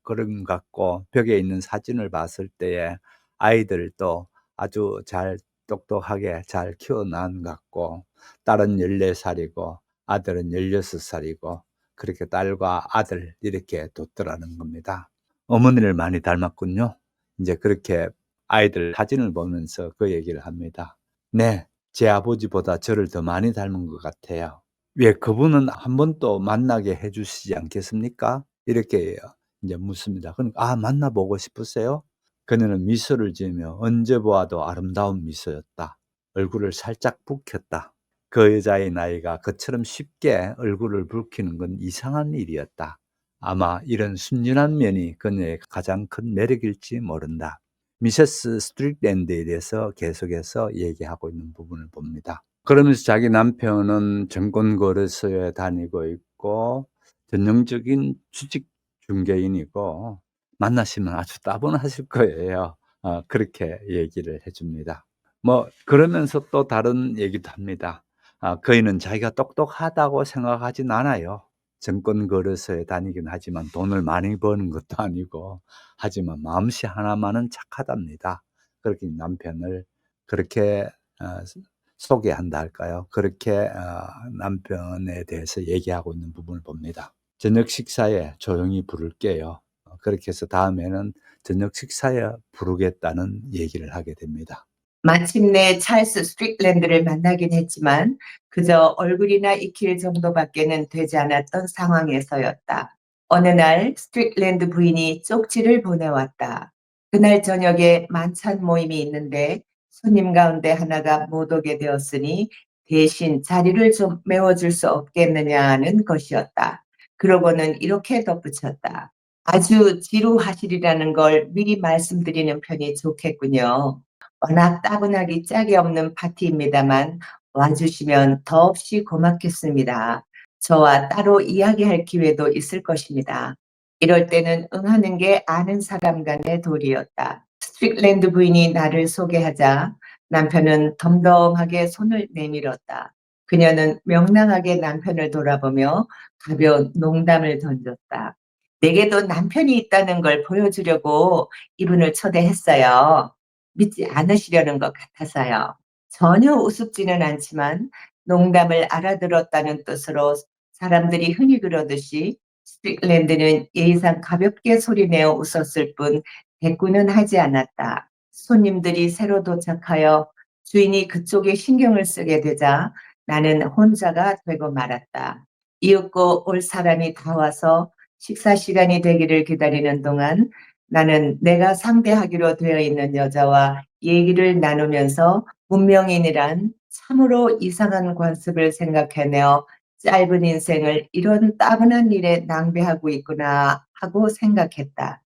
A: 그런 것 같고 벽에 있는 사진을 봤을 때에 아이들도 아주 잘 똑똑하게 잘 키워난 것 같고 딸은 14살이고 아들은 16살이고 그렇게 딸과 아들 이렇게 뒀더라는 겁니다. 어머니를 많이 닮았군요. 이제 그렇게 아이들 사진을 보면서 그 얘기를 합니다. 네, 제 아버지보다 저를 더 많이 닮은 것 같아요. 왜 그분은 한 번 또 만나게 해 주시지 않겠습니까? 이렇게 이제 묻습니다. 그러니까 만나보고 싶으세요? 그녀는 미소를 지으며 언제 보아도 아름다운 미소였다. 얼굴을 살짝 붉혔다. 그 여자의 나이가 그처럼 쉽게 얼굴을 붉히는 건 이상한 일이었다. 아마 이런 순진한 면이 그녀의 가장 큰 매력일지 모른다. 미세스 스트릭랜드에 대해서 계속해서 얘기하고 있는 부분을 봅니다. 그러면서 자기 남편은 증권거래소에 다니고 있고 전형적인 주식 중개인이고 만나시면 아주 따분하실 거예요. 그렇게 얘기를 해줍니다. 그러면서 또 다른 얘기도 합니다. 그이는 자기가 똑똑하다고 생각하진 않아요. 정권 거래소에 다니긴 하지만 돈을 많이 버는 것도 아니고 하지만 마음씨 하나만은 착하답니다. 그렇게 남편을 그렇게 소개한다 할까요? 그렇게 남편에 대해서 얘기하고 있는 부분을 봅니다. 저녁 식사에 조용히 부를게요. 그렇게 해서 다음에는 저녁 식사에 부르겠다는 얘기를 하게 됩니다.
D: 마침내 찰스 스트릭랜드를 만나긴 했지만 그저 얼굴이나 익힐 정도밖에는 되지 않았던 상황에서였다. 어느 날 스트릭랜드 부인이 쪽지를 보내왔다. 그날 저녁에 만찬 모임이 있는데 손님 가운데 하나가 못 오게 되었으니 대신 자리를 좀 메워줄 수 없겠느냐는 것이었다. 그러고는 이렇게 덧붙였다. 아주 지루하시리라는 걸 미리 말씀드리는 편이 좋겠군요. 워낙 따분하기 짝이 없는 파티입니다만 와주시면 더없이 고맙겠습니다. 저와 따로 이야기할 기회도 있을 것입니다. 이럴 때는 응하는 게 아는 사람 간의 도리였다. 스트릭랜드 부인이 나를 소개하자 남편은 덤덤하게 손을 내밀었다. 그녀는 명랑하게 남편을 돌아보며 가벼운 농담을 던졌다. 내게도 남편이 있다는 걸 보여주려고 이분을 초대했어요. 믿지 않으시려는 것 같아서요. 전혀 우습지는 않지만 농담을 알아들었다는 뜻으로 사람들이 흔히 그러듯이 스틱랜드는 예의상 가볍게 소리내어 웃었을 뿐 대꾸는 하지 않았다. 손님들이 새로 도착하여 주인이 그쪽에 신경을 쓰게 되자 나는 혼자가 되고 말았다. 이윽고 올 사람이 다 와서 식사 시간이 되기를 기다리는 동안 나는 내가 상대하기로 되어 있는 여자와 얘기를 나누면서 문명인이란 참으로 이상한 관습을 생각해내어 짧은 인생을 이런 따분한 일에 낭비하고 있구나 하고 생각했다.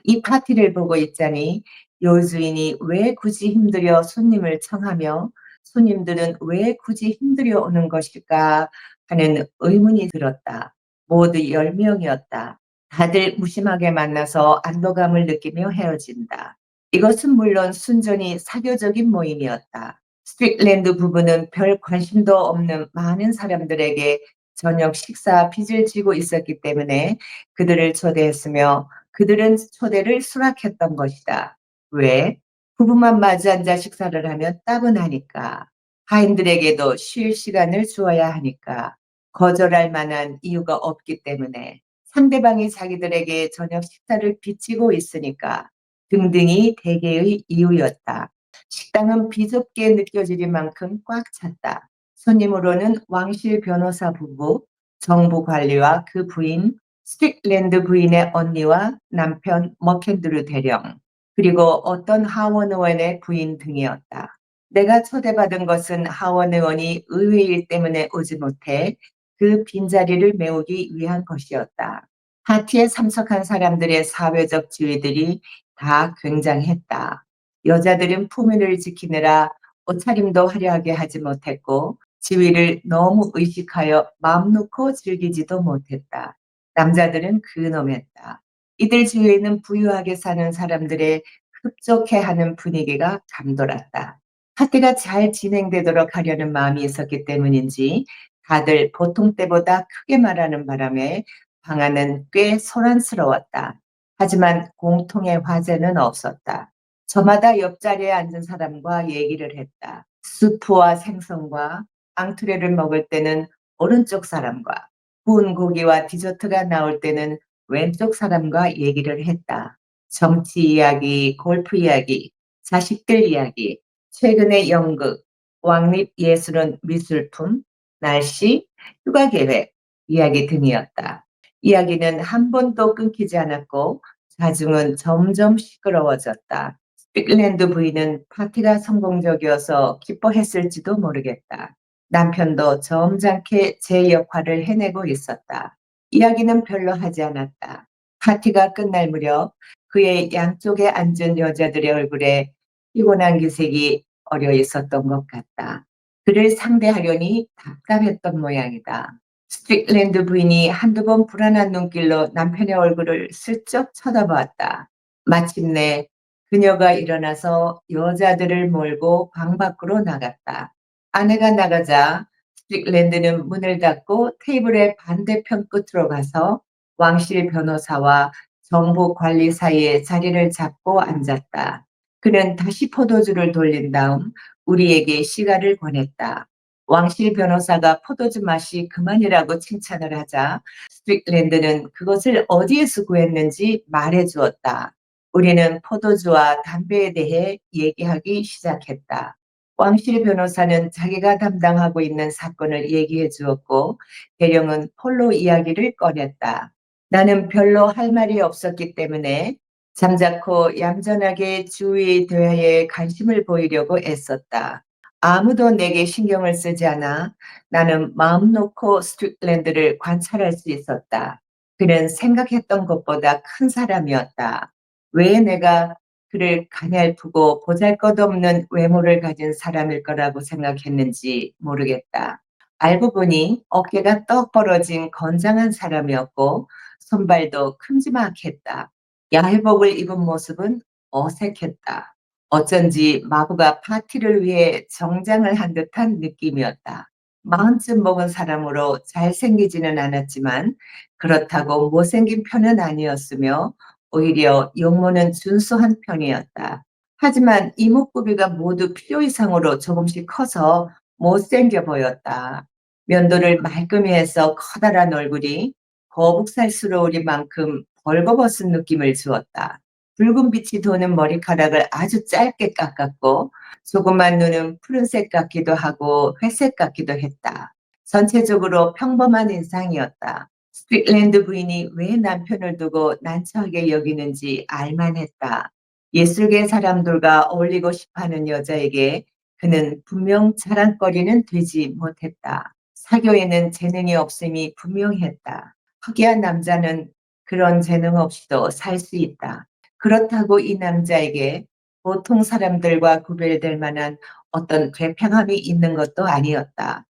D: 이 파티를 보고 있자니 요주인이 왜 굳이 힘들여 손님을 청하며 손님들은 왜 굳이 힘들여 오는 것일까 하는 의문이 들었다. 모두 10명이었다. 다들 무심하게 만나서 안도감을 느끼며 헤어진다. 이것은 물론 순전히 사교적인 모임이었다. 스트릭랜드 부부는 별 관심도 없는 많은 사람들에게 저녁 식사 빚을 지고 있었기 때문에 그들을 초대했으며 그들은 초대를 수락했던 것이다. 왜? 부부만 마주 앉아 식사를 하면 따분하니까. 하인들에게도 쉴 시간을 주어야 하니까. 거절할 만한 이유가 없기 때문에. 상대방이 자기들에게 저녁 식사를 빚지고 있으니까. 등등이 대개의 이유였다. 식당은 비좁게 느껴지리만큼 꽉 찼다. 손님으로는 왕실 변호사 부부, 정부 관리와 그 부인, 스틱랜드 부인의 언니와 남편 머켄드루 대령, 그리고 어떤 하원 의원의 부인 등이었다. 내가 초대받은 것은 하원 의원이 의회 일 때문에 오지 못해 그 빈자리를 메우기 위한 것이었다. 파티에 참석한 사람들의 사회적 지위들이 다 굉장했다. 여자들은 품위를 지키느라 옷차림도 화려하게 하지 못했고 지위를 너무 의식하여 마음 놓고 즐기지도 못했다. 남자들은 근엄했다. 이들 주위에는 부유하게 사는 사람들의 흡족해하는 분위기가 감돌았다. 파티가 잘 진행되도록 하려는 마음이 있었기 때문인지 다들 보통 때보다 크게 말하는 바람에 방안은 꽤 소란스러웠다. 하지만 공통의 화제는 없었다. 저마다 옆자리에 앉은 사람과 얘기를 했다. 수프와 생선과 앙투레를 먹을 때는 오른쪽 사람과 구운 고기와 디저트가 나올 때는 왼쪽 사람과 얘기를 했다. 정치 이야기, 골프 이야기, 자식들 이야기, 최근의 연극, 왕립 예술은 미술품, 날씨, 휴가 계획, 이야기 등이었다. 이야기는 한 번도 끊기지 않았고 자중은 점점 시끄러워졌다. 빅랜드 부인은 파티가 성공적이어서 기뻐했을지도 모르겠다. 남편도 점잖게 제 역할을 해내고 있었다. 이야기는 별로 하지 않았다. 파티가 끝날 무렵 그의 양쪽에 앉은 여자들의 얼굴에 피곤한 기색이 어려 있었던 것 같다. 그를 상대하려니 답답했던 모양이다. 스트릭랜드 부인이 한두 번 불안한 눈길로 남편의 얼굴을 슬쩍 쳐다보았다. 마침내 그녀가 일어나서 여자들을 몰고 방 밖으로 나갔다. 아내가 나가자 스트릭랜드는 문을 닫고 테이블의 반대편 끝으로 가서 왕실 변호사와 정부 관리 사이에 자리를 잡고 앉았다. 그는 다시 포도주를 돌린 다음 우리에게 시가를 권했다. 왕실 변호사가 포도주 맛이 그만이라고 칭찬을 하자 스트릭랜드는 그것을 어디에서 구했는지 말해 주었다. 우리는 포도주와 담배에 대해 얘기하기 시작했다. 왕실 변호사는 자기가 담당하고 있는 사건을 얘기해 주었고, 대령은 폴로 이야기를 꺼냈다. 나는 별로 할 말이 없었기 때문에 잠자코 얌전하게 주위 대화에 관심을 보이려고 애썼다. 아무도 내게 신경을 쓰지 않아 나는 마음 놓고 스트릭랜드를 관찰할 수 있었다. 그는 생각했던 것보다 큰 사람이었다. 왜 내가 그를 가냘프고 보잘것없는 외모를 가진 사람일 거라고 생각했는지 모르겠다. 알고 보니 어깨가 떡 벌어진 건장한 사람이었고 손발도 큼지막했다. 야회복을 입은 모습은 어색했다. 어쩐지 마부가 파티를 위해 정장을 한 듯한 느낌이었다. 마흔쯤 먹은 사람으로 잘생기지는 않았지만 그렇다고 못생긴 편은 아니었으며 오히려 용모는 준수한 편이었다. 하지만 이목구비가 모두 필요 이상으로 조금씩 커서 못생겨 보였다. 면도를 말끔히 해서 커다란 얼굴이 거북살스러울 만큼 벌거벗은 느낌을 주었다. 붉은 빛이 도는 머리카락을 아주 짧게 깎았고 조그만 눈은 푸른색 같기도 하고 회색 같기도 했다. 전체적으로 평범한 인상이었다. 스트릭랜드 부인이 왜 남편을 두고 난처하게 여기는지 알만했다. 예술계 사람들과 어울리고 싶어하는 여자에게 그는 분명 자랑거리는 되지 못했다. 사교에는 재능이 없음이 분명했다. 특이한 남자는 그런 재능 없이도 살 수 있다. 그렇다고 이 남자에게 보통 사람들과 구별될 만한 어떤 괴평함이 있는 것도 아니었다.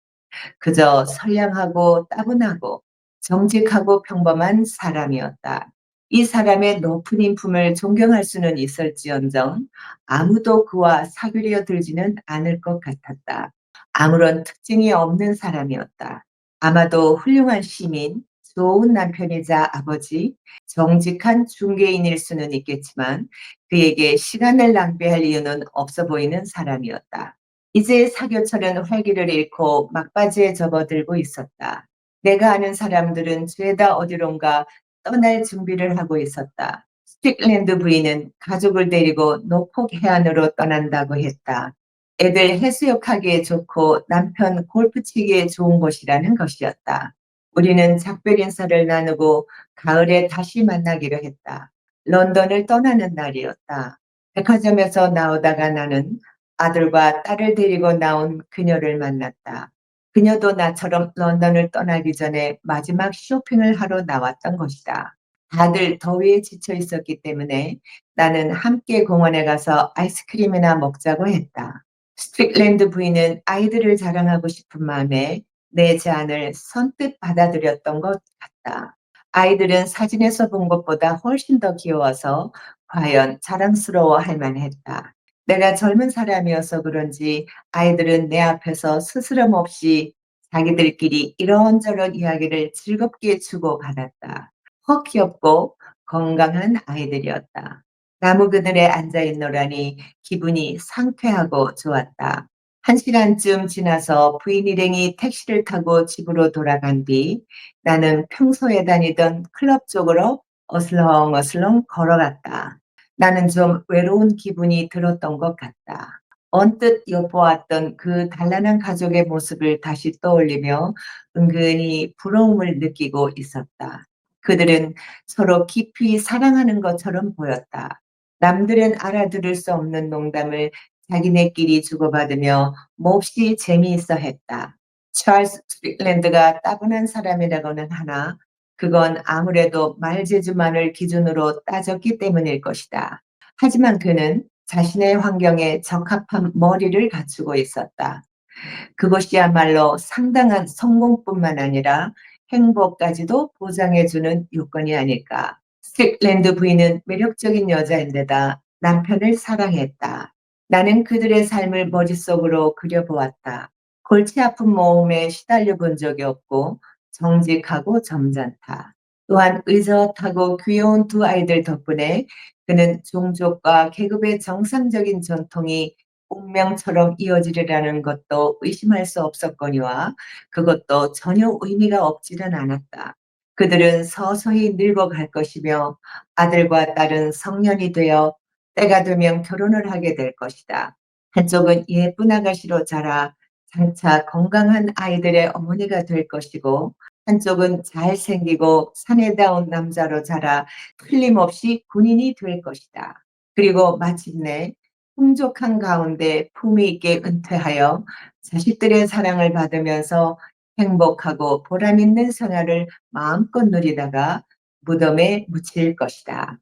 D: 그저 선량하고 따분하고 정직하고 평범한 사람이었다. 이 사람의 높은 인품을 존경할 수는 있을지언정 아무도 그와 사귀려 들지는 않을 것 같았다. 아무런 특징이 없는 사람이었다. 아마도 훌륭한 시민, 좋은 남편이자 아버지, 정직한 중개인일 수는 있겠지만 그에게 시간을 낭비할 이유는 없어 보이는 사람이었다. 이제 사교처는 활기를 잃고 막바지에 접어들고 있었다. 내가 아는 사람들은 죄다 어디론가 떠날 준비를 하고 있었다. 스틱랜드 부인은 가족을 데리고 노폭 해안으로 떠난다고 했다. 애들 해수욕하기에 좋고 남편 골프 치기에 좋은 곳이라는 것이었다. 우리는 작별 인사를 나누고 가을에 다시 만나기로 했다. 런던을 떠나는 날이었다. 백화점에서 나오다가 나는 아들과 딸을 데리고 나온 그녀를 만났다. 그녀도 나처럼 런던을 떠나기 전에 마지막 쇼핑을 하러 나왔던 것이다. 다들 더위에 지쳐 있었기 때문에 나는 함께 공원에 가서 아이스크림이나 먹자고 했다. 스트릭랜드 부인은 아이들을 자랑하고 싶은 마음에 내 제안을 선뜻 받아들였던 것 같다. 아이들은 사진에서 본 것보다 훨씬 더 귀여워서 과연 자랑스러워 할 만했다. 내가 젊은 사람이어서 그런지 아이들은 내 앞에서 스스럼 없이 자기들끼리 이런저런 이야기를 즐겁게 주고받았다. 헉 귀엽고 건강한 아이들이었다. 나무 그늘에 앉아 있노라니 기분이 상쾌하고 좋았다. 1시간쯤 지나서 부인 일행이 택시를 타고 집으로 돌아간 뒤 나는 평소에 다니던 클럽 쪽으로 어슬렁어슬렁 걸어갔다. 나는 좀 외로운 기분이 들었던 것 같다. 언뜻 엿보았던 그 단란한 가족의 모습을 다시 떠올리며 은근히 부러움을 느끼고 있었다. 그들은 서로 깊이 사랑하는 것처럼 보였다. 남들은 알아들을 수 없는 농담을 자기네끼리 주고받으며 몹시 재미있어 했다. 찰스 스트릭랜드가 따분한 사람이라고는 하나 그건 아무래도 말재주만을 기준으로 따졌기 때문일 것이다. 하지만 그는 자신의 환경에 적합한 머리를 갖추고 있었다. 그것이야말로 상당한 성공뿐만 아니라 행복까지도 보장해주는 요건이 아닐까. 스틱랜드 부인은 매력적인 여자인데다 남편을 사랑했다. 나는 그들의 삶을 머릿속으로 그려보았다. 골치 아픈 모험에 시달려 본 적이 없고 정직하고 점잖다. 또한 의젓하고 귀여운 두 아이들 덕분에 그는 종족과 계급의 정상적인 전통이 운명처럼 이어지리라는 것도 의심할 수 없었거니와 그것도 전혀 의미가 없지는 않았다. 그들은 서서히 늙어갈 것이며 아들과 딸은 성년이 되어 때가 되면 결혼을 하게 될 것이다. 한쪽은 예쁜 아가씨로 자라 장차 건강한 아이들의 어머니가 될 것이고 한쪽은 잘생기고 사내다운 남자로 자라 틀림없이 군인이 될 것이다. 그리고 마침내 풍족한 가운데 품위 있게 은퇴하여 자식들의 사랑을 받으면서 행복하고 보람 있는 생활을 마음껏 누리다가 무덤에 묻힐 것이다.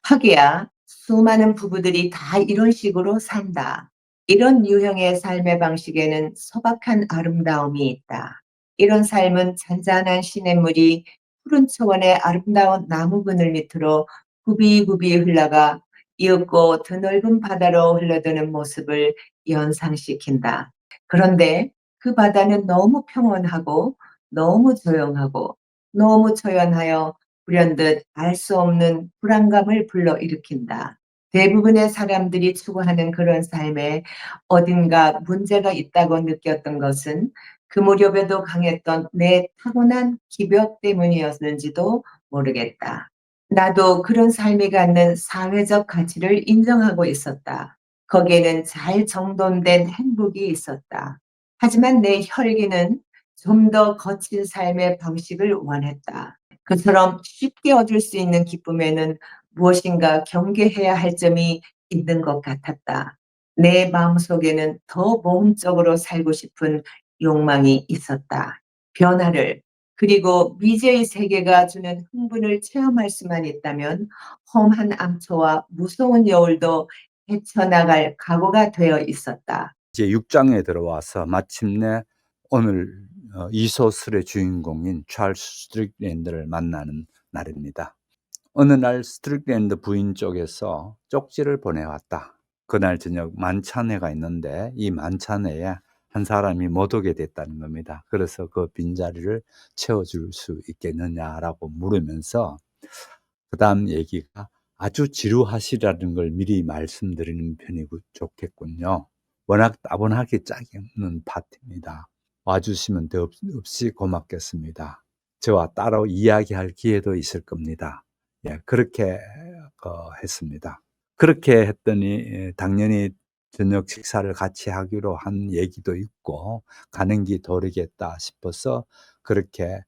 D: 하기야 수많은 부부들이 다 이런 식으로 산다. 이런 유형의 삶의 방식에는 소박한 아름다움이 있다. 이런 삶은 잔잔한 시냇물이 푸른 초원의 아름다운 나무 그늘 밑으로 굽이굽이 흘러가 이윽고 드넓은 바다로 흘러드는 모습을 연상시킨다. 그런데 그 바다는 너무 평온하고 너무 조용하고 너무 초연하여 불현듯 알 수 없는 불안감을 불러일으킨다. 대부분의 사람들이 추구하는 그런 삶에 어딘가 문제가 있다고 느꼈던 것은 그 무렵에도 강했던 내 타고난 기벽 때문이었는지도 모르겠다. 나도 그런 삶이 갖는 사회적 가치를 인정하고 있었다. 거기에는 잘 정돈된 행복이 있었다. 하지만 내 혈기는 좀 더 거친 삶의 방식을 원했다. 그처럼 쉽게 얻을 수 있는 기쁨에는 무엇인가 경계해야 할 점이 있는 것 같았다. 내 마음속에는 더 모험적으로 살고 싶은 욕망이 있었다. 변화를, 그리고 미지의 세계가 주는 흥분을 체험할 수만 있다면 험한 암초와 무서운 여울도 헤쳐나갈 각오가 되어 있었다.
A: 이제 6장에 들어와서 마침내 오늘 이 소설의 주인공인 찰스 스트릭랜드를 만나는 날입니다. 어느 날 스트릭랜드 부인 쪽에서 쪽지를 보내왔다. 그날 저녁 만찬회가 있는데 이 만찬회에 한 사람이 못 오게 됐다는 겁니다. 그래서 그 빈자리를 채워줄 수 있겠느냐라고 물으면서 그 다음 얘기가 아주 지루하시라는 걸 미리 말씀드리는 편이 좋겠군요. 워낙 따분하게 짝이 없는 파티입니다. 와주시면 더없이 고맙겠습니다. 저와 따로 이야기할 기회도 있을 겁니다. 예, 그렇게 했습니다. 그렇게 했더니 당연히 저녁 식사를 같이 하기로 한 얘기도 있고 가는 길 도르겠다 싶어서 그렇게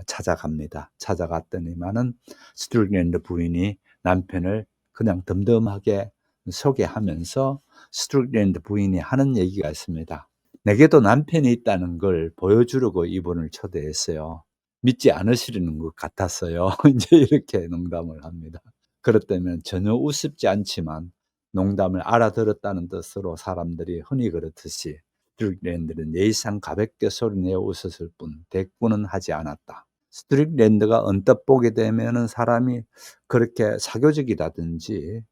A: 찾아갑니다. 찾아갔더니만은 스트릭랜드 부인이 남편을 그냥 덤덤하게 소개하면서 스트릭랜드 부인이 하는 얘기가 있습니다. 내게도 남편이 있다는 걸 보여주려고 이분을 초대했어요. 믿지 않으시는 것 같았어요. 이제 이렇게 농담을 합니다. 그렇다면 전혀 우습지 않지만 농담을 알아들었다는 뜻으로 사람들이 흔히 그렇듯이 스트릭랜드는 예의상 가볍게 소리내어 웃었을 뿐 대꾸는 하지 않았다. 스트릭랜드가 언뜻 보게 되면은 사람이 그렇게 사교적이라든지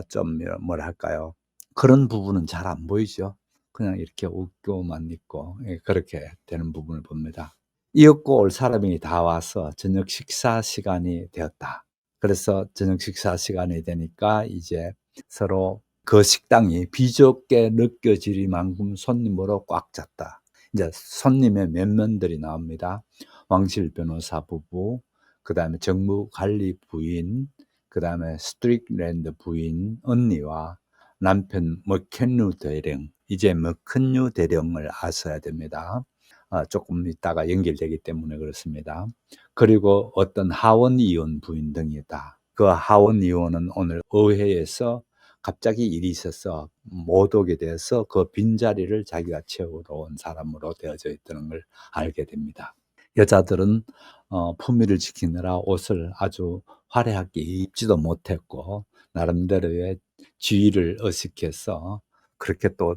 A: 좀 뭐랄까요, 그런 부분은 잘 안 보이죠. 그냥 이렇게 웃고만 있고 그렇게 되는 부분을 봅니다. 이윽고 올 사람이 다 와서 저녁 식사 시간이 되었다. 그래서 저녁 식사 시간이 되니까 이제 서로 그 식당이 비좁게 느껴지리만큼 손님으로 꽉 찼다. 이제 손님의 면면들이 나옵니다. 왕실 변호사 부부, 그 다음에 정무관리 부인, 그 다음에 스트릭랜드 부인 언니와 남편 머켄류 대령, 이제 머켄류 대령을 아셔야 됩니다. 조금 있다가 연결되기 때문에 그렇습니다. 그리고 어떤 하원 의원 부인 등이다. 그 하원 의원은 오늘 의회에서 갑자기 일이 있어서 못 오게 돼서 그 빈자리를 자기가 채우러 온 사람으로 되어져 있다는 걸 알게 됩니다. 여자들은 품위를 지키느라 옷을 아주 화려하게 입지도 못했고 나름대로의 지위를 의식해서 그렇게 또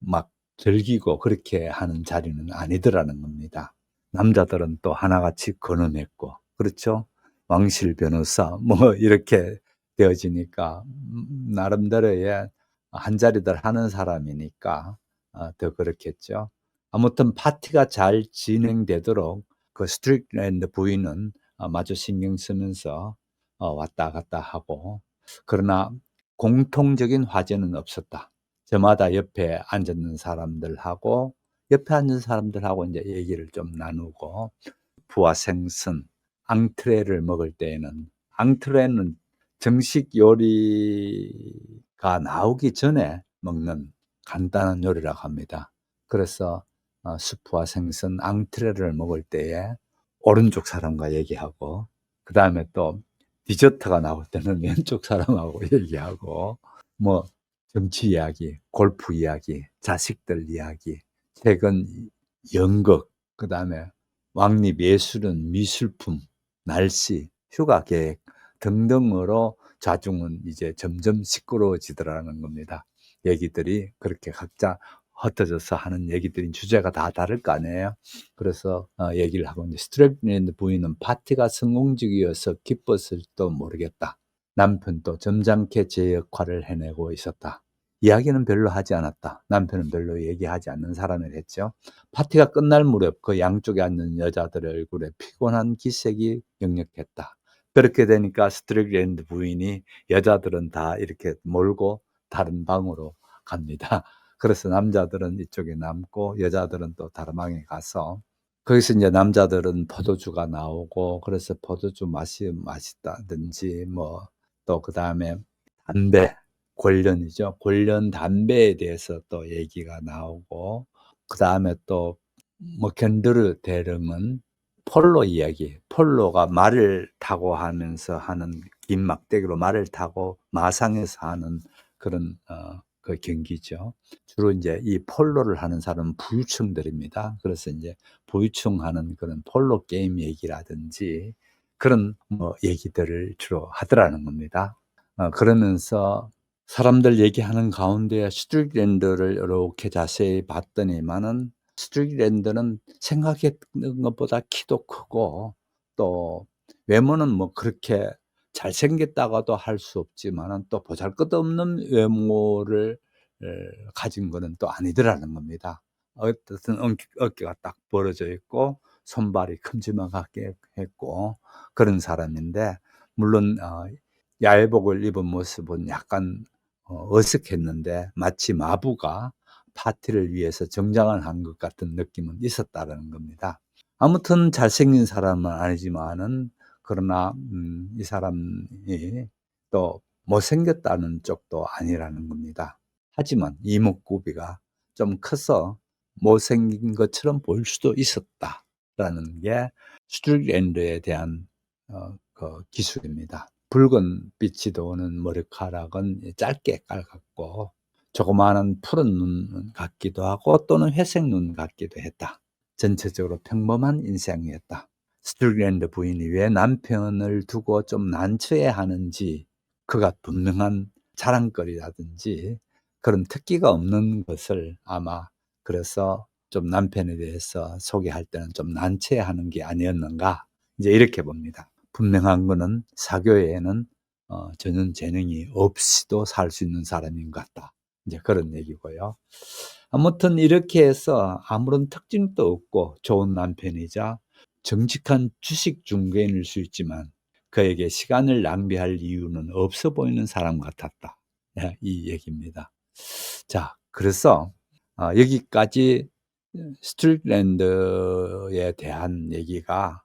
A: 막 즐기고 그렇게 하는 자리는 아니더라는 겁니다. 남자들은 또 하나같이 건엄했고, 그렇죠? 왕실 변호사 뭐 이렇게 되어지니까 나름대로의 한 자리들 하는 사람이니까 더 그렇겠죠. 아무튼 파티가 잘 진행되도록 그 스트릭랜드 부인은 마주 신경 쓰면서 왔다 갔다 하고, 그러나 공통적인 화제는 없었다. 저마다 옆에 앉았는 사람들하고 옆에 앉은 사람들하고 이제 얘기를 좀 나누고, 부와 생선, 앙트레를 먹을 때에는, 앙트레는 정식 요리가 나오기 전에 먹는 간단한 요리라고 합니다. 그래서 수프와 생선, 앙트레를 먹을 때에 오른쪽 사람과 얘기하고, 그 다음에 또 디저트가 나올 때는 왼쪽 사람하고 얘기하고, 뭐 정치 이야기, 골프 이야기, 자식들 이야기, 최근 연극, 그 다음에 왕립 예술은 미술품, 날씨, 휴가 계획 등등으로 좌중은 이제 점점 시끄러워지더라는 겁니다. 얘기들이 그렇게 각자 흩어져서 하는 얘기들인 주제가 다 다를 거 아니에요. 그래서 얘기를 하고 있는데, 스트랩랜드 부인은 파티가 성공적이어서 기뻤을지도 모르겠다. 남편도 점잖게 제 역할을 해내고 있었다. 이야기는 별로 하지 않았다. 남편은 별로 얘기하지 않는 사람을 했죠. 파티가 끝날 무렵 그 양쪽에 앉는 여자들의 얼굴에 피곤한 기색이 역력했다. 그렇게 되니까 스트릭랜드 부인이 여자들은 다 이렇게 몰고 다른 방으로 갑니다. 그래서 남자들은 이쪽에 남고 여자들은 또 다른 방에 가서, 거기서 이제 남자들은 포도주가 나오고, 그래서 포도주 맛있다든지 뭐 또 그다음에 담배, 권련이죠. 권련 담배에 대해서 또 얘기가 나오고, 그다음에 또 뭐 견드르 대령은 폴로 이야기, 폴로가 말을 타고 하면서 하는, 긴 막대기로 말을 타고 마상에서 하는 그런 그 경기죠. 주로 이제 이 폴로를 하는 사람은 부유층들입니다. 그래서 이제 부유층하는 그런 폴로 게임 얘기라든지 그런 뭐 얘기들을 주로 하더라는 겁니다. 그러면서 사람들 얘기하는 가운데 스트릭랜드를 이렇게 자세히 봤더니만은, 스트릭랜드는 생각했던 것보다 키도 크고, 또 외모는 뭐 그렇게 잘생겼다고도 할 수 없지만은 또 보잘것없는 외모를 가진 거는 또 아니더라는 겁니다. 어떻든 어깨가 딱 벌어져 있고 손발이 큼지막하게 했고 그런 사람인데, 물론 야외복을 입은 모습은 약간 어색했는데 마치 마부가 파티를 위해서 정장을 한 것 같은 느낌은 있었다는 겁니다. 아무튼 잘생긴 사람은 아니지만은, 그러나 이 사람이 또 못생겼다는 쪽도 아니라는 겁니다. 하지만 이목구비가 좀 커서 못생긴 것처럼 보일 수도 있었다라는 게 스트릭랜드에 대한 그 기술입니다. 붉은 빛이 도는 머리카락은 짧게 깔았고, 조그마한 푸른 눈 같기도 하고 또는 회색 눈 같기도 했다. 전체적으로 평범한 인상이었다. 스트릭랜드 부인이 왜 남편을 두고 좀 난처해하는지, 그가 분명한 자랑거리라든지 그런 특기가 없는 것을 아마, 그래서 좀 남편에 대해서 소개할 때는 좀 난처해하는 게 아니었는가, 이제 이렇게 봅니다. 분명한 거는 사교에는 전혀 재능이 없이도 살 수 있는 사람인 것 같다. 이제 그런 얘기고요. 아무튼 이렇게 해서 아무런 특징도 없고 좋은 남편이자 정직한 주식 중개인일 수 있지만 그에게 시간을 낭비할 이유는 없어 보이는 사람 같았다. 이 얘기입니다. 자, 그래서 여기까지 스트릭랜드에 대한 얘기가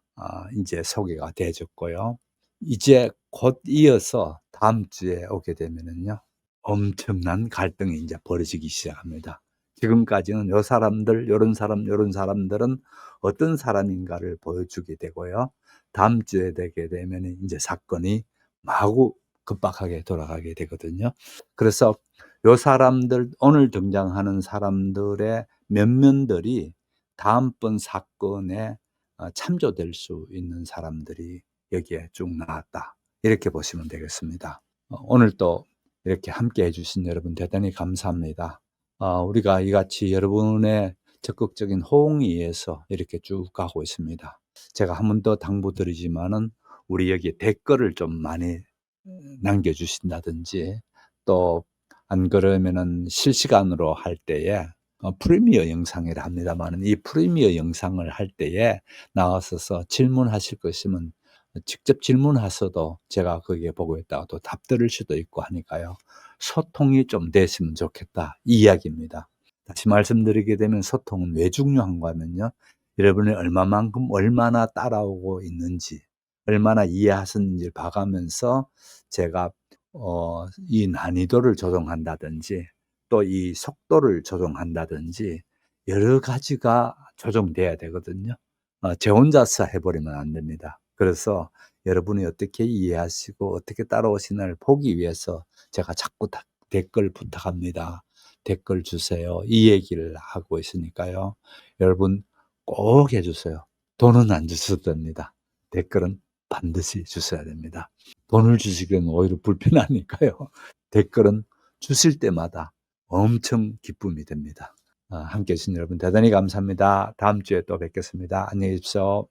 A: 이제 소개가 되어졌고요. 이제 곧 이어서 다음 주에 오게 되면은요, 엄청난 갈등이 이제 벌어지기 시작합니다. 지금까지는 요 사람들, 요런 사람, 요런 사람들은 어떤 사람인가를 보여주게 되고요. 다음 주에 되게 되면 이제 사건이 마구 급박하게 돌아가게 되거든요. 그래서 요 사람들, 오늘 등장하는 사람들의 면면들이 다음번 사건에 참조될 수 있는 사람들이 여기에 쭉 나왔다. 이렇게 보시면 되겠습니다. 오늘 또 이렇게 함께 해주신 여러분 대단히 감사합니다. 우리가 이같이 여러분의 적극적인 호응에 의해서 이렇게 쭉 가고 있습니다. 제가 한 번 더 당부드리지만은, 우리 여기 댓글을 좀 많이 남겨주신다든지, 또 안 그러면은 실시간으로 할 때에 프리미어 영상이라 합니다만 이 프리미어 영상을 할 때에 나와서서 질문하실 거 있으면 직접 질문하셔도 제가 거기에 보고 있다가 또 답 들을 수도 있고 하니까요. 소통이 좀 됐으면 좋겠다 이 이야기입니다. 다시 말씀드리게 되면 소통은 왜 중요한가 하면요. 여러분이 얼마나 따라오고 있는지 얼마나 이해하셨는지를 봐가면서 제가 이 난이도를 조정한다든지 또 이 속도를 조정한다든지 여러 가지가 조정돼야 되거든요. 제 혼자서 해버리면 안 됩니다. 그래서 여러분이 어떻게 이해하시고 어떻게 따라오시나를 보기 위해서 제가 자꾸 댓글 부탁합니다. 댓글 주세요. 이 얘기를 하고 있으니까요. 여러분 꼭 해주세요. 돈은 안 주셔도 됩니다. 댓글은 반드시 주셔야 됩니다. 돈을 주시기는 오히려 불편하니까요. 댓글은 주실 때마다 엄청 기쁨이 됩니다. 함께 해주신 여러분 대단히 감사합니다. 다음 주에 또 뵙겠습니다. 안녕히 계십시오.